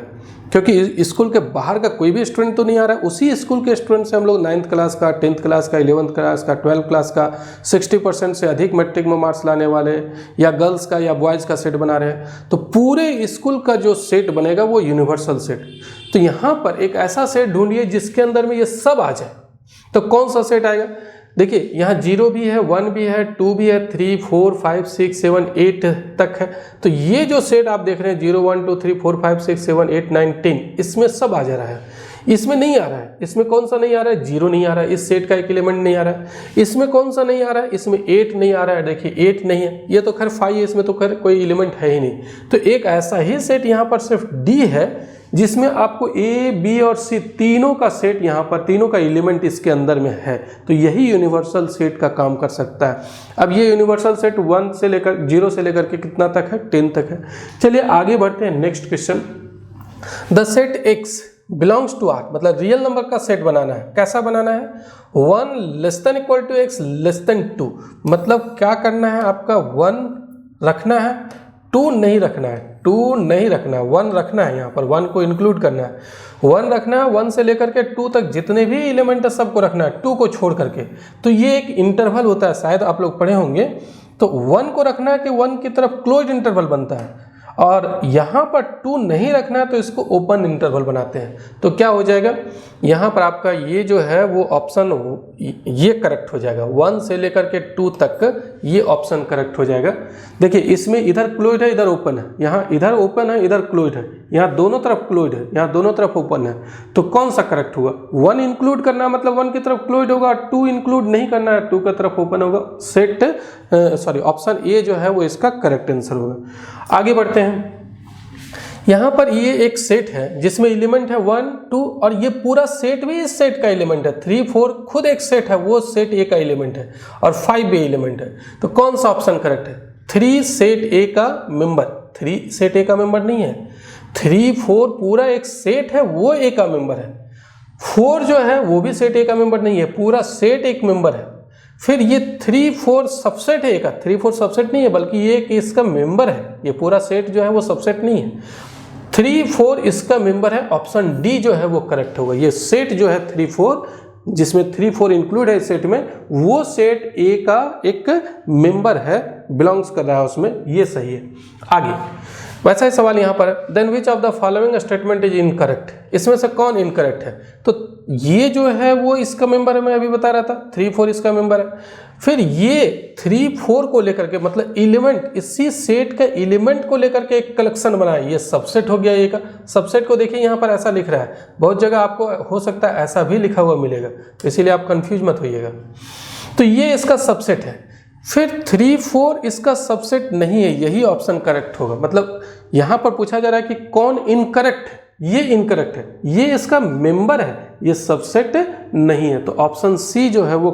[SPEAKER 1] क्योंकि स्कूल के बाहर का कोई भी स्टूडेंट तो नहीं आ रहा है। उसी स्कूल के स्टूडेंट से हम लोग 9th क्लास का, 10th क्लास का, 11th क्लास का, 12th क्लास का, 60% से अधिक मैट्रिक में मार्क्स लाने वाले, या गर्ल्स का या बॉयज़ का सेट बना रहे हैं। तो पूरे स्कूल का जो सेट बनेगा वो यूनिवर्सल सेट। तो यहाँ पर एक ऐसा सेट ढूंढिए जिसके अंदर में ये सब आ जाए। तो कौन सा सेट आएगा? देखिए यहाँ 0 भी है, 1 भी है, 2 भी है, 3, 4, 5, 6, 7, 8 तक है। तो ये जो सेट आप देख रहे हैं 0, 1, 2, 3, 4, 5, 6, 7, 8, 9, 10, इसमें सब आ जा रहा है। इसमें नहीं आ रहा है, इसमें कौन सा नहीं आ रहा है? 0 नहीं आ रहा है, इस सेट का एक एलिमेंट नहीं आ रहा है। इसमें कौन सा नहीं आ रहा है? इसमें 8 नहीं आ रहा है। देखिए 8 नहीं है, ये तो खैर 5 है, इसमें तो खैर कोई एलिमेंट है ही नहीं। तो एक ऐसा ही सेट यहाँ पर सिर्फ D है जिसमें आपको A, B और C तीनों का सेट यहाँ पर, तीनों का एलिमेंट इसके अंदर में है। तो यही यूनिवर्सल सेट का काम कर सकता है। अब ये यूनिवर्सल सेट 1 से लेकर 0 से लेकर के कितना तक है? 10 तक है। चलिए आगे बढ़ते हैं। Next question, the set X belongs to R, मतलब रियल नंबर का सेट बनाना है। कैसा बनाना है? 1 less than equal to X less than 2, मतलब क्या करना है आपका? 1 रखना है, 2 नहीं रखना है, 2 नहीं रखना है, 1 रखना है। यहाँ पर 1 को इंक्लूड करना है, 1 रखना है। 1 से लेकर के 2 तक जितने भी एलिमेंट है सबको रखना है, 2 को छोड़ करके। तो ये एक इंटरवल होता है, शायद आप लोग पढ़े होंगे। तो 1 को रखना है कि 1 की तरफ क्लोज इंटरवल बनता है, और यहाँ पर 2 नहीं रखना है तो इसको ओपन इंटरवल बनाते हैं। तो क्या हो जाएगा? यहाँ पर आपका ये जो है वो ऑप्शन ये करेक्ट हो जाएगा। 1 से लेकर के 2 तक ये ऑप्शन करेक्ट हो जाएगा। देखिए इसमें इधर क्लोज है, इधर ओपन है, यहाँ इधर ओपन है, इधर क्लोज है, यहाँ दोनों तरफ क्लोज है, यहाँ दोनों तरफ ओपन है। तो कौन सा करेक्ट हुआ? 1 इंक्लूड करना है, मतलब 1 की तरफ क्लोज होगा, 2 इंक्लूड नहीं करना है, 2 की तरफ ओपन होगा। ऑप्शन ए जो है वो इसका करेक्ट आंसर होगा। आगे बढ़ते हैं। यहाँ पर ये एक सेट है जिसमें एलिमेंट है 1, 2 और ये पूरा सेट भी इस सेट का एलिमेंट है। 3, 4 खुद एक सेट है, वो सेट ए का एलिमेंट है, और 5 भी एलिमेंट है। तो कौन सा ऑप्शन करेक्ट है? 3 सेट ए का मेंबर। 3 सेट ए का मेंबर नहीं है, 3, 4 पूरा एक सेट है, वो ए का मेंबर है। 4 जो है वो भी सेट ए का मेंबर नहीं है, पूरा सेट एक मेंबर है। फिर ये 3, 4 सबसेट है का, 3, 4 सबसेट नहीं है, बल्कि ये इसका मेंबर है। ये पूरा सेट जो है वो सबसेट नहीं है, 3, 4 इसका मेंबर है। ऑप्शन डी जो है वो करेक्ट होगा। ये सेट जो है 3, 4 जिसमें 3, 4 इंक्लूड है इस सेट में, वो सेट ए का एक मेंबर है, बिलोंग्स कर रहा है उसमें, ये सही है। आगे वैसा ही सवाल यहाँ पर, then which of the following statement is incorrect, इसमें से कौन इनकरेक्ट है? तो ये जो है वो इसका मेंबर है, मैं अभी बता रहा था 3, 4 इसका मेंबर है। फिर ये 3, 4 को लेकर के, मतलब एलिमेंट, इसी सेट का एलिमेंट को लेकर के एक कलेक्शन बनाया, ये सबसेट हो गया। ये का सबसेट को देखिए यहाँ पर ऐसा लिख रहा है, बहुत जगह आपको हो सकता है ऐसा भी लिखा हुआ मिलेगा, तो इसीलिए आप कंफ्यूज मत होइएगा। तो ये इसका सबसेट है। फिर 3, 4 इसका सबसेट नहीं है, यही ऑप्शन करेक्ट होगा। मतलब यहाँ पर पूछा जा रहा है कि कौन इनकरेक्ट है? ये इनकरेक्ट है, ये इसका मेंबर है, ये सबसेट नहीं है। तो ऑप्शन सी जो है वो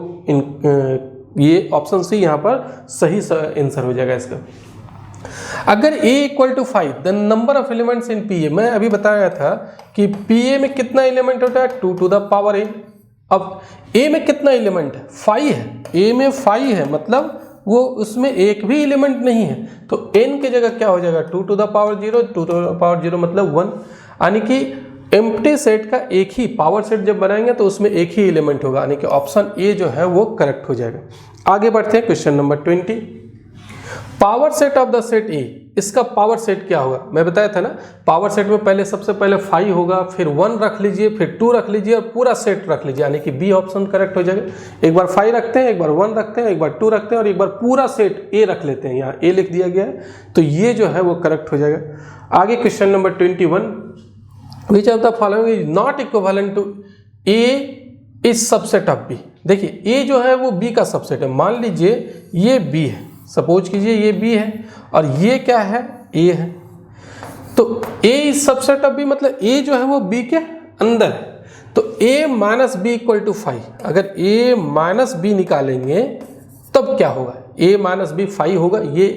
[SPEAKER 1] ये ऑप्शन सी यहाँ पर सही आंसर हो जाएगा इसका। अगर a equal to 5 the number of elements in P A, मैं अभी बताया था कि पी ए में कितना एलिमेंट होता है? 2 टू द पावर n। अब a में कितना एलिमेंट है? 5 है। a में 5 है, मतलब वो उसमें एक भी एलिमेंट नहीं है। तो n की जगह क्या हो जाएगा? 2 to the power 0, 2 to the power 0 मतलब 1। यानी कि एम्प्टी सेट का एक ही पावर सेट जब बनाएंगे तो उसमें एक ही एलिमेंट होगा, यानी कि ऑप्शन ए जो है वो करेक्ट हो जाएगा। आगे बढ़ते हैं question number 20। Power set of the set ए, इसका पावर सेट क्या होगा? मैं बताया था ना, पावर सेट में पहले सबसे पहले 5 होगा, फिर 1 रख लीजिए, फिर 2 रख लीजिए और पूरा सेट रख लीजिए, यानी कि बी ऑप्शन करेक्ट हो जाएगा। एक बार 5 रखते हैं, एक बार 1 रखते हैं, एक बार 2 रखते हैं और एक बार पूरा सेट ए रख लेते हैं, यहाँ ए लिख दिया गया है, तो ये जो है वो करेक्ट हो जाएगा। आगे question number 21, which of the following is not equivalent to A is subset of B. देखिए ए जो है वो बी का सबसेट है। मान लीजिए ये बी है, सपोज कीजिए ये बी है और ये क्या है? ए है। तो ए इज सबसेट ऑफ बी, मतलब ए जो है वो बी के अंदर है। तो a minus B equal to 5, अगर a माइनस बी निकालेंगे तब क्या होगा? a माइनस बी 5 होगा। ये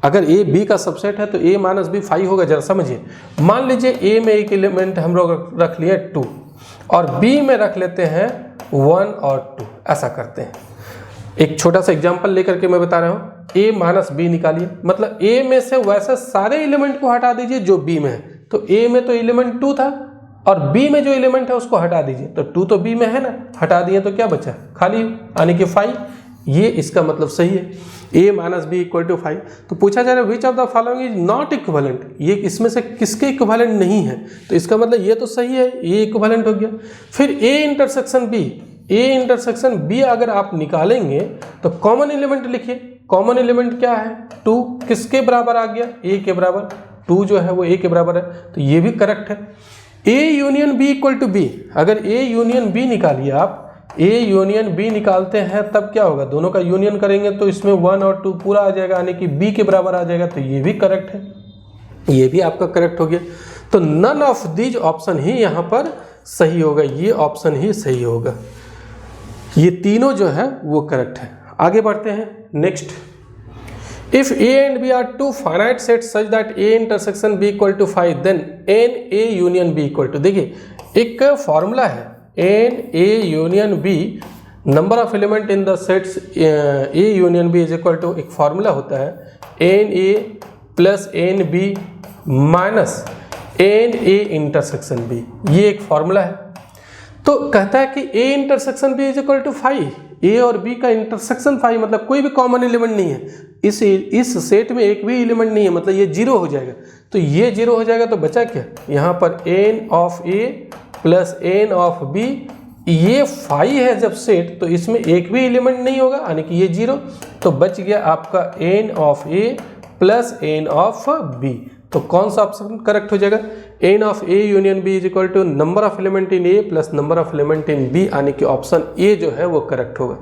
[SPEAKER 1] अगर a b का सबसेट है तो a माइनस बी 5 होगा। जरा समझिए, मान लीजिए a में एक एलिमेंट हम लोग रख लिए 2 और b में रख लेते हैं 1 और 2, ऐसा करते हैं। एक छोटा सा एग्जांपल लेकर के मैं बता रहा हूँ। a माइनस बी निकालिए, मतलब a में से वैसे सारे एलिमेंट को हटा दीजिए जो b में है। तो a में तो एलिमेंट 2 था और b में जो एलिमेंट है उसको हटा दीजिए, तो 2 तो b में है ना, हटा दिए तो क्या बचा? खाली, यानी कि 5। ये इसका मतलब सही है, a minus B equal to 5। तो पूछा जा रहा है which of the following is not equivalent, ये इसमें से किसके इक्विवेलेंट नहीं है, तो इसका मतलब ये तो सही है, ये इक्विवेलेंट हो गया। फिर a intersection b, a intersection b अगर आप निकालेंगे तो कॉमन एलिमेंट लिखिए, कॉमन एलिमेंट क्या है 2, किसके बराबर आ गया a के बराबर, 2 जो है वो a के बराबर है, तो ये भी करेक्ट है। a union b equal to b, अगर a यूनियन b निकालिए आप, a यूनियन b निकालते हैं तब क्या होगा, दोनों का यूनियन करेंगे तो इसमें 1 और 2 पूरा आ जाएगा, यानी कि b के बराबर आ जाएगा, तो ये भी करेक्ट है, ये भी आपका करेक्ट हो गया। तो नन ऑफ दीज ऑप्शन ही यहाँ पर सही होगा, ये ऑप्शन ही सही होगा, ये तीनों जो है वो करेक्ट है। आगे बढ़ते हैं next. If a and b are two finite sets such that a intersection b equal to 5 then n a union b equal to, देखिए एक फॉर्मूला है n a union b, number of element in the sets a union b is equal to, एक formula होता है n a plus n b minus n a intersection b, ये एक formula है। तो कहता है कि a intersection b is equal to 5, a और b का इंटरसेक्शन 5, मतलब कोई भी कॉमन एलिमेंट नहीं है, इस सेट में एक भी एलिमेंट नहीं है, मतलब ये 0 हो जाएगा। तो ये 0 हो जाएगा तो बचा क्या, यहाँ पर n of a plus n of b, ये 5 है जब सेट, तो इसमें एक भी एलिमेंट नहीं होगा, यानी कि ये 0, तो बच गया आपका n of a plus n of b। तो कौन सा ऑप्शन करेक्ट हो जाएगा, n of a union b is equal to number of element in a plus number of element in b, यानी कि ऑप्शन ए जो है वो करेक्ट होगा।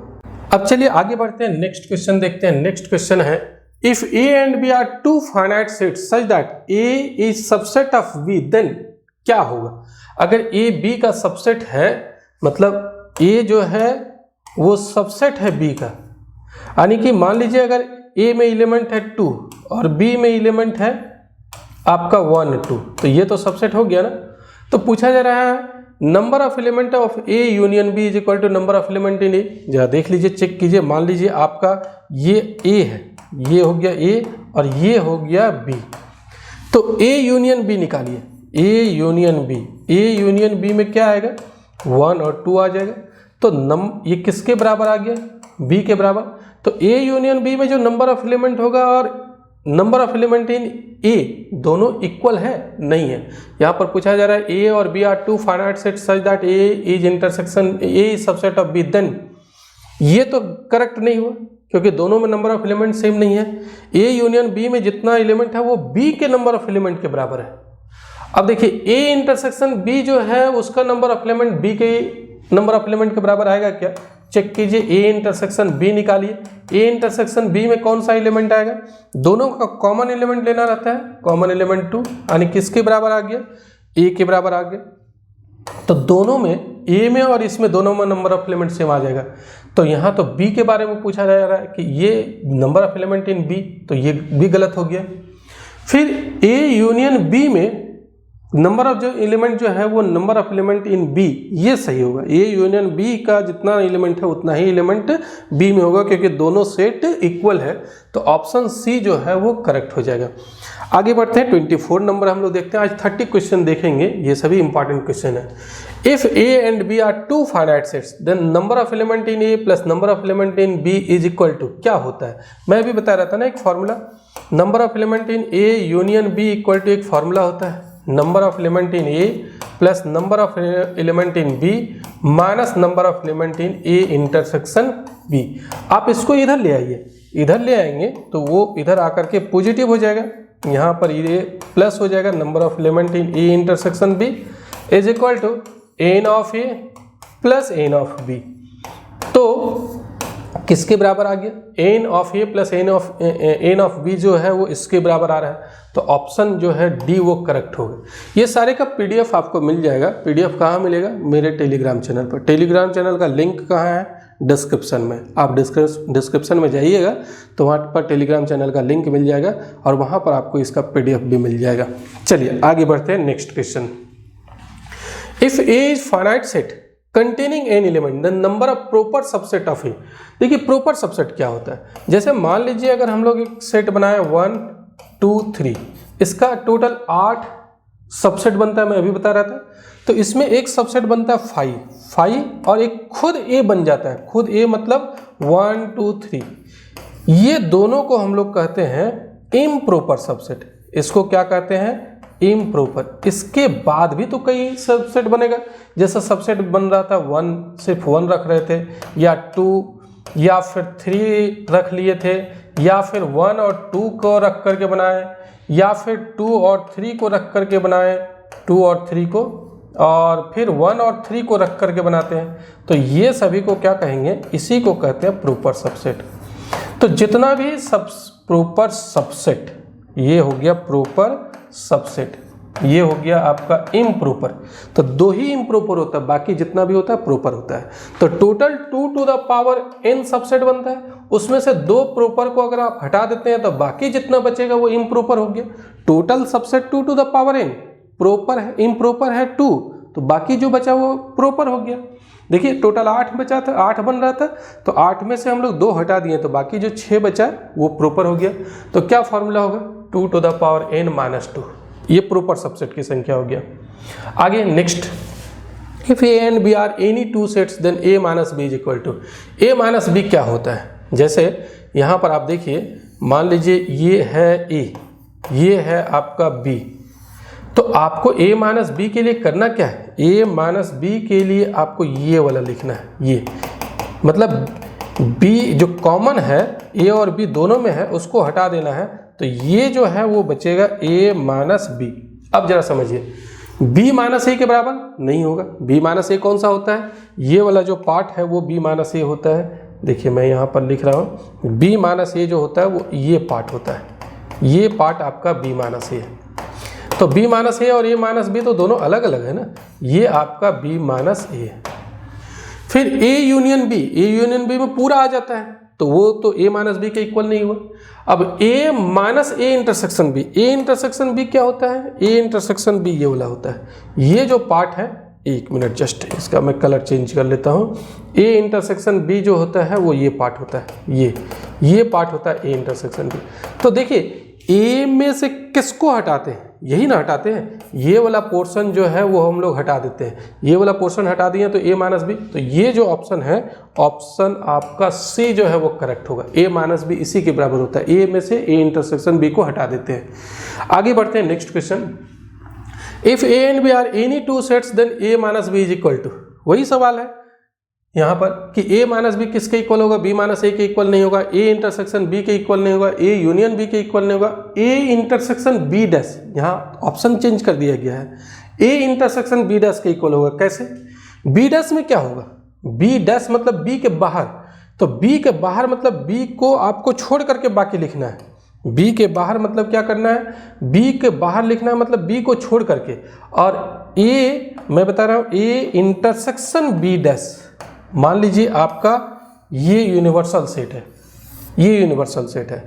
[SPEAKER 1] अब चलिए आगे बढ़ते हैं, नेक्स्ट क्वेश्चन देखते हैं। नेक्स्ट क्वेश्चन है if a and b are two finite sets such that a is subset of b then क्या होगा। अगर a b का सबसेट है, मतलब a जो है वो सबसेट है b का, यानी कि मान लीजिए अगर a में एलिमेंट है 2 और b में एलिमेंट है आपका 1 2, तो ये तो सबसेट हो गया ना। तो पूछा जा रहा है number of element of a union b is equal to number of element in a। जरा देख लीजिए, चेक कीजिए, मान लीजिए आपका ये a है, ये हो गया a और ये हो गया b, तो a यूनियन b निकालिए, a यूनियन b में क्या आएगा 1 और 2 आ जाएगा, तो ये किसके बराबर आ गया, b के बराबर। तो a यूनियन b में जो नंबर ऑफ एलिमेंट होगा और number of element in a दोनों इक्वल है, नहीं है। यहाँ पर पूछा जा रहा है a और b are two finite set such that a is intersection a is subset of b, then ये तो करेक्ट नहीं हुआ क्योंकि दोनों में नंबर ऑफ एलिमेंट सेम नहीं है। a यूनियन b में जितना एलिमेंट है वो b के नंबर ऑफ एलिमेंट के बराबर है। अब देखिए a इंटरसेक्शन b जो है उसका नंबर ऑफ एलिमेंट b के नंबर ऑफ एलिमेंट के बराबर आएगा क्या, चेक कीजिए, a इंटरसेक्शन b निकालिए, a इंटरसेक्शन b में कौन सा एलिमेंट आएगा, दोनों का कॉमन एलिमेंट लेना रहता है, कॉमन एलिमेंट 2, यानी किसके बराबर आ गया, a के बराबर आ गया। तो दोनों में a में और इसमें दोनों में नंबर ऑफ एलिमेंट सेम आ जाएगा। तो यहाँ तो b के बारे में पूछा जा रहा है कि ये number of element in b, तो ये भी गलत हो गया। फिर a यूनियन b में नंबर ऑफ जो एलिमेंट जो है वो number of element in b, ये सही होगा, a यूनियन b का जितना एलिमेंट है उतना ही एलिमेंट b में होगा क्योंकि दोनों सेट इक्वल है, तो ऑप्शन सी जो है वो करेक्ट हो जाएगा। आगे बढ़ते हैं, 24 नंबर हम लोग देखते हैं। आज 30 क्वेश्चन देखेंगे, ये सभी इंपॉर्टेंट क्वेश्चन है। If a and b are two finite sets then number of element in a plus number of element in b is equal to, क्या होता है, मैं भी बता रहा था ना एक formula, number of element in a union b equal to एक फॉर्मूला होता है number of element in a plus number of element in b minus number of element in a intersection b। आप इसको इधर ले आइए, इधर ले आएंगे तो वो इधर आकर के पॉजिटिव हो जाएगा, यहाँ पर ये प्लस हो जाएगा, number of element in a intersection b is equal to n of a plus n of b। तो किसके बराबर आ गया, n of a plus n of b जो है वो इसके बराबर आ रहा है, तो ऑप्शन जो है डी वो करेक्ट होगा। ये सारे का पीडीएफ आपको मिल जाएगा। पीडीएफ कहाँ मिलेगा, मेरे टेलीग्राम चैनल पर। टेलीग्राम चैनल का लिंक कहाँ है, डिस्क्रिप्शन में। आप डिस्क्रिप्शन में जाइएगा तो वहाँ पर टेलीग्राम चैनल का लिंक मिल जाएगा और वहाँ पर आपको इसका पीडीएफ भी मिल जाएगा। चलिए आगे बढ़ते हैं, next question. If A is finite set containing n element the number of proper subset of A. देखिए प्रॉपर सबसेट क्या होता है, जैसे मान लीजिए अगर हम लोग एक सेट बनाए 1 2 3, इसका टोटल 8 सबसेट बनता है, मैं अभी बता रहा था। तो इसमें एक सबसेट बनता है फाइव और एक खुद ए बन जाता है। खुद ए मतलब 1 2 3, ये दोनों को हम लोग कहते हैं इम्प्रॉपर सबसेट। इसको क्या कहते हैं? इम्प्रॉपर। इसके बाद भी तो कई सबसेट बनेगा, जैसा सबसेट बन रहा था 1, सिर्फ 1 रख रहे थे, या 2 या फिर 3 रख लिए थे, या फिर 1 और 2 को रख करके बनाए, या फिर 2 और 3 को रख करके बनाए, 2 और 3 को, और फिर 1 और 3 को रख करके बनाते हैं। तो ये सभी को क्या कहेंगे? इसी को कहते हैं प्रॉपर सबसेट। तो जितना भी प्रॉपर सबसेट, ये हो गया प्रॉपर सबसेट, ये हो गया आपका इम्प्रॉपर। तो 2 ही इम्प्रॉपर होता है, बाकी जितना भी होता है प्रॉपर होता है। तो total 2 to the power n subset बनता है, उसमें से 2 प्रॉपर को अगर आप हटा देते हैं तो बाकी जितना बचेगा वो इम्प्रॉपर हो गया। Total subset 2 to the power n, proper है, इम्प्रॉपर है 2, तो बाकी जो बचा वो प्रॉपर हो गया। देखिए टोटल 8 बचा था, 8 बन रहा था, तो 8 में से हम लोग 2 हटा दिए, तो बाकी जो 6 बचा वो प्रॉपर हो गया। तो क्या फॉर्मूला होगा? 2 to the power n minus 2, ये प्रॉपर सबसेट की संख्या हो गया। आगे next, if A and B are any 2 sets then a minus B is equal to. a minus B क्या होता है? जैसे यहाँ पर आप देखिए, मान लीजिए ये है a, ये है आपका b, तो आपको a माइनस बी के लिए करना क्या है? a माइनस बी के लिए आपको ये वाला लिखना है, ये मतलब b जो कॉमन है a और b दोनों में है उसको हटा देना है, तो ये जो है वो बचेगा a माइनस बी। अब जरा समझिए, b माइनस ए के बराबर नहीं होगा। b माइनस ए कौन सा होता है? ये वाला जो पार्ट है वो b माइनस ए होता है। देखिए मैं यहाँ पर लिख रहा हूँ, b माइनस ए जो होता है वो ये पार्ट होता है, ये पार्ट आपका b माइनस ए है। तो b माइनस ए और a माइनस बी तो दोनों अलग अलग है ना, ये आपका b माइनस ए है। फिर a यूनियन b में पूरा आ जाता है, तो वो तो a माइनस बी के इक्वल नहीं हुआ। अब a minus A intersection b, a intersection b क्या होता है? a इंटरसेक्शन b ये वाला होता है। ये जो पार्ट है, 1 मिनट जस्ट इसका मैं कलर चेंज कर लेता हूँ। a इंटरसेक्शन b जो होता है वो ये पार्ट होता है, ये पार्ट होता है a इंटरसेक्शन b। तो देखिए a में से किसको हटाते हैं? यही ना हटाते हैं, ये वाला पोर्शन जो है वो हम लोग हटा देते हैं। ये वाला पोर्शन हटा दिए तो a माइनस बी, तो ये जो ऑप्शन है, ऑप्शन आपका सी जो है वो करेक्ट होगा। a माइनस बी इसी के बराबर होता है, a में से a इंटरसेक्शन b को हटा देते हैं। आगे बढ़ते हैं next question, if a and b are any 2 sets then a minus B is equal to. वही सवाल है यहाँ पर कि a माइनस बी किसके इक्वल होगा? b माइनस ए के इक्वल नहीं होगा, a इंटरसेक्शन b के इक्वल नहीं होगा, a यूनियन b के इक्वल नहीं होगा, a इंटरसेक्शन b डैश, यहाँ ऑप्शन चेंज कर दिया गया है, a इंटरसेक्शन b डैश के इक्वल होगा। कैसे? b डैश में क्या होगा? b डैश मतलब b के बाहर, तो b के बाहर मतलब b को आपको छोड़ करके बाकी लिखना है। b के बाहर मतलब क्या करना है? b के बाहर लिखना है मतलब b को छोड़ करके, और a मैं बता रहा हूँ a इंटरसेक्शन b डैश, मान लीजिए आपका ये यूनिवर्सल सेट है, ये यूनिवर्सल सेट है,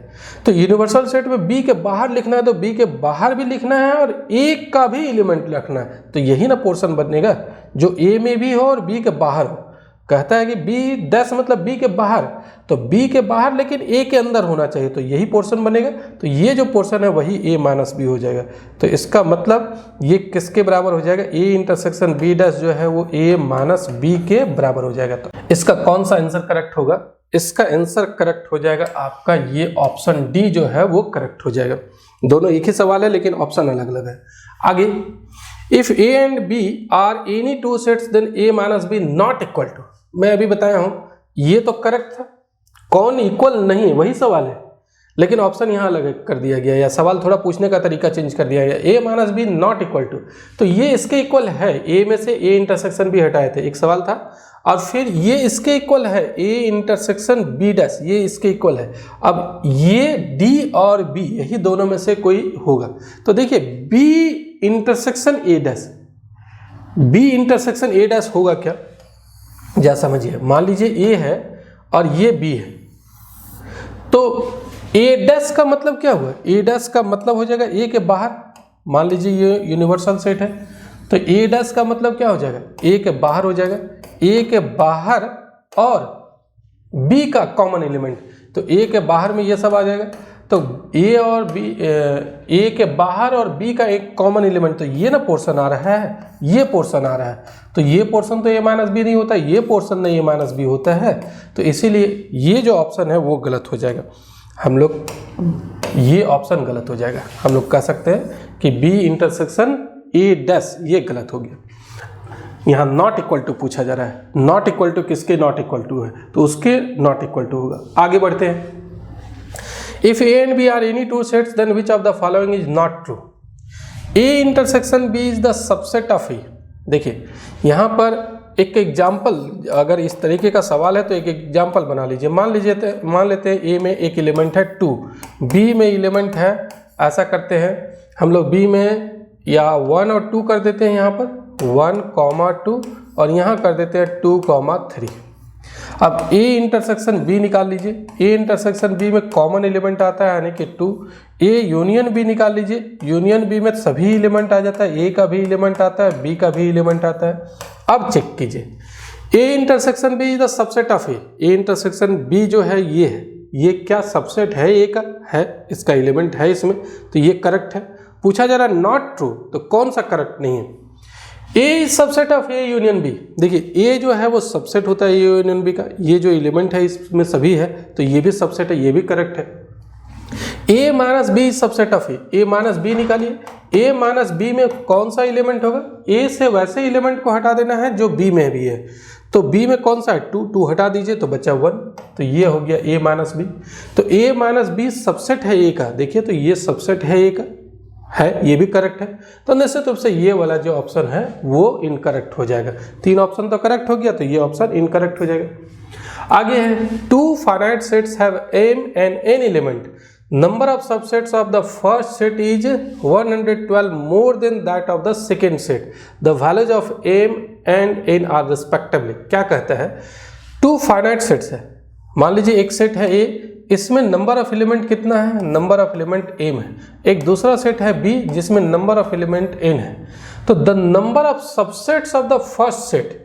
[SPEAKER 1] तो यूनिवर्सल सेट में b के बाहर लिखना है, तो b के बाहर भी लिखना है और a का भी एलिमेंट रखना है, तो यही ना पोर्शन बनेगा जो a में भी हो और b के बाहर हो। कहता है कि b डैश मतलब b के बाहर, तो b के बाहर लेकिन a के अंदर होना चाहिए, तो यही पोर्शन बनेगा। तो ये जो पोर्शन है वही a माइनस बी हो जाएगा। तो इसका मतलब ये किसके बराबर हो जाएगा? a इंटरसेक्शन b डैश जो है वो a माइनस बी के बराबर हो जाएगा। तो इसका कौन सा आंसर करेक्ट होगा? इसका आंसर करेक्ट हो जाएगा आपका ये ऑप्शन डी जो है वो करेक्ट हो जाएगा। दोनों एक ही सवाल है लेकिन ऑप्शन अलग अलग है। आगे, if a and b are any 2 sets then a minus B not equal to. मैं अभी बताया हूं ये तो करेक्ट था, कौन इक्वल नहीं वही सवाल है, लेकिन ऑप्शन यहाँ अलग कर दिया गया, या सवाल थोड़ा पूछने का तरीका चेंज कर दिया गया। a minus B not equal to, तो ये इसके इक्वल है, a में से a इंटरसेक्शन b हटाए थे, एक सवाल था, और फिर ये इसके इक्वल है a इंटरसेक्शन b डैश, ये इसके इक्वल है। अब ये d और b यही दोनों में से कोई होगा, तो देखिए b intersection a dash, b intersection a dash होगा क्या? जा समझिए, मान लीजिए a है और ये b है, तो a डैश का मतलब क्या हुआ? a डैश का मतलब हो जाएगा a के बाहर, मान लीजिए ये यूनिवर्सल सेट है, तो a डैश का मतलब क्या हो जाएगा? a के बाहर हो जाएगा, a के बाहर और b का कॉमन एलिमेंट, तो a के बाहर में ये सब आ जाएगा। तो ए और बी, ए के बाहर और बी का एक कॉमन एलिमेंट, तो ये ना पोर्शन आ रहा है, ये पोर्शन आ रहा है, तो ये पोर्शन तो ए माइनस बी नहीं होता, ये पोर्शन नहीं ए माइनस बी होता है, तो इसीलिए ये जो ऑप्शन है वो गलत हो जाएगा। हम लोग ये ऑप्शन गलत हो जाएगा, हम लोग कह सकते हैं कि बी इंटरसेक्शन ए डैश ये गलत हो गया। यहाँ नॉट इक्वल टू पूछा जा रहा है, नॉट इक्वल टू किसके नॉट इक्वल टू है, तो उसके नॉट इक्वल टू होगा। आगे बढ़ते हैं। If A and B are any two sets then which of the following is not true. A intersection B is the subset of A. देखिए यहाँ पर एक एग्जाम्पल, अगर इस तरीके का सवाल है तो एक एग्जाम्पल बना लीजिए। मान लेते हैं ए में एक एलिमेंट है 2, बी में एलिमेंट है, ऐसा करते हैं हम लोग बी में या 1 और 2 कर देते हैं, यहाँ पर 1, 2 और यहाँ कर देते हैं 2, 3। अब ए इंटरसेक्शन बी निकाल लीजिए। ए इंटरसेक्शन बी में कॉमन एलिमेंट आता है यानी कि 2। ए यूनियन बी निकाल लीजिए। यूनियन बी में सभी एलिमेंट आ जाता है, ए का भी एलिमेंट आता है, बी का भी एलिमेंट आता है। अब चेक कीजिए, A intersection B is the subset of A. A intersection B जो है ये है, ये क्या सबसेट है ए का, है, इसका एलिमेंट है इसमें, तो ये करेक्ट है। पूछा जा रहा है नॉट ट्रू, तो कौन सा करेक्ट नहीं है। A is subset of A union B. देखिए ए जो है वो सबसेट होता है ए यूनियन बी का, ये जो एलिमेंट है इसमें सभी है, तो ये भी सबसेट है, ये भी करेक्ट है। A minus B is subset of A. A minus B निकालिए। ए माइनस बी में कौन सा एलिमेंट होगा, ए से वैसे एलिमेंट को हटा देना है जो बी में भी है, तो बी में कौन सा है 2 हटा दीजिए तो बचा 1, तो ये हो गया ए माइनस बी। तो ए माइनस बी सबसेट है ए का, देखिए तो ये सबसेट है ए का है, ये भी करेक्ट है। तो निश्चित रूप से ये वाला जो ऑप्शन है वो इनकरेक्ट हो जाएगा। 3 ऑप्शन तो करेक्ट हो गया, तो ये ऑप्शन इनकरेक्ट हो जाएगा। आगे है 2 finite sets have m and n element. Number of subsets of the first set is 112 more than that of the second set. The values of m and n are respectively. क्या कहता है, 2 finite sets है, मान लीजिए एक set है A, इसमें number of element कितना है, नंबर ऑफ एलिमेंट m है। एक दूसरा सेट है B जिसमें नंबर ऑफ एलिमेंट n है। तो the number of subsets of the first set,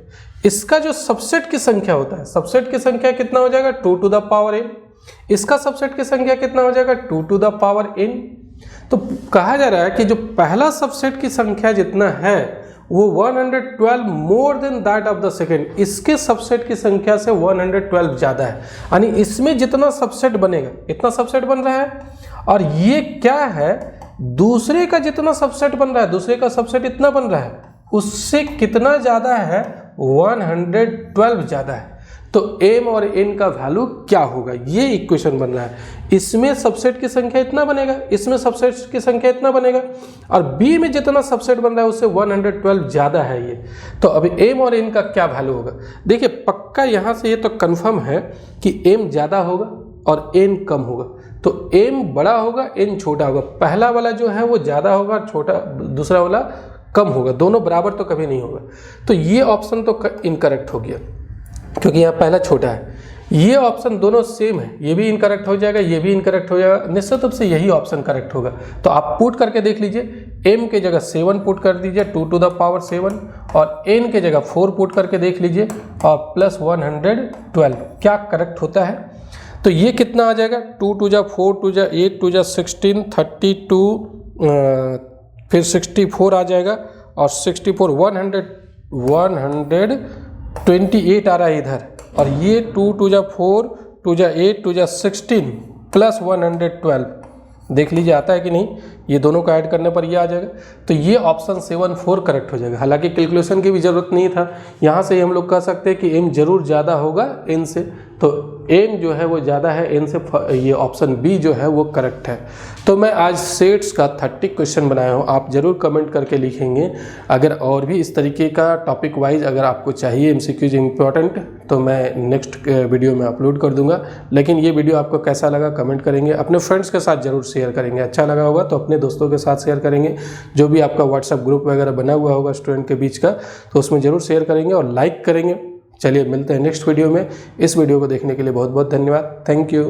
[SPEAKER 1] इसका जो सबसेट की संख्या होता है, सबसेट की संख्या कितना हो जाएगा 2 to the power n। इसका सबसेट की संख्या कितना हो जाएगा 2 to the power n। तो कहा जा रहा है कि जो पहला सबसेट की संख्या जितना है वो 112 more than that of the second, इसके सबसेट की संख्या से 112 ज़्यादा है, यानी इसमें जितना सबसेट बनेगा इतना सबसेट बन रहा है, और ये क्या है दूसरे का जितना सबसेट बन रहा है, दूसरे का सबसेट इतना बन रहा है, उससे कितना ज़्यादा है 112 ज़्यादा है। तो m और n का वैल्यू क्या होगा, ये इक्वेशन बन रहा है। इसमें सबसेट की संख्या इतना बनेगा, इसमें सबसेट की संख्या इतना बनेगा, और b में जितना सबसेट बन रहा है उससे 112 ज़्यादा है ये। तो अब m और n का क्या वैल्यू होगा, देखिए पक्का यहाँ से ये तो कंफर्म है कि m ज़्यादा होगा और n कम होगा। तो m बड़ा होगा, n छोटा होगा। पहला वाला जो है वो ज़्यादा होगा, छोटा दूसरा वाला कम होगा, दोनों बराबर तो कभी नहीं होगा। तो ये ऑप्शन तो इनकरेक्ट हो गया क्योंकि यहाँ पहला छोटा है। ये ऑप्शन दोनों सेम है, ये भी इनकरेक्ट हो जाएगा, ये भी इनकरेक्ट हो जाएगा, निश्चित रूप से यही ऑप्शन करेक्ट होगा। तो आप पुट करके देख लीजिए, m के जगह 7 पुट कर दीजिए 2 to the power 7, और n के जगह 4 पुट करके देख लीजिए और प्लस 112 क्या करेक्ट होता है। तो ये कितना आ जाएगा 2 to the 4 to the 8 to the 16 32 फिर 64 आ जाएगा, और 64 128 आ रहा है इधर, और ये 2 to the 4 to the 8 to the 16 plus 112 देख लीजिए आता है कि नहीं, ये दोनों का ऐड करने पर ये आ जाएगा। तो ये ऑप्शन 7-4 करेक्ट हो जाएगा। हालांकि कैलकुलेशन की भी ज़रूरत नहीं था, यहाँ से हम लोग कह सकते हैं कि m जरूर ज़्यादा होगा n से, तो m जो है वो ज़्यादा है n से, ये ऑप्शन b जो है वो करेक्ट है। तो मैं आज सेट्स का 30 क्वेश्चन बनाया हूँ, आप ज़रूर कमेंट करके लिखेंगे। अगर और भी इस तरीके का टॉपिक वाइज अगर आपको चाहिए MCQs इम्पोर्टेंट, तो मैं नेक्स्ट वीडियो में अपलोड कर दूंगा। लेकिन ये वीडियो आपको कैसा लगा कमेंट करेंगे, अपने फ्रेंड्स के साथ ज़रूर शेयर करेंगे। अच्छा लगा होगा तो अपने दोस्तों के साथ शेयर करेंगे, जो भी आपका व्हाट्सएप ग्रुप वगैरह बना हुआ होगा स्टूडेंट के बीच का, तो उसमें ज़रूर शेयर करेंगे और लाइक करेंगे। चलिए मिलते हैं नेक्स्ट वीडियो में। इस वीडियो को देखने के लिए बहुत बहुत धन्यवाद। Thank you.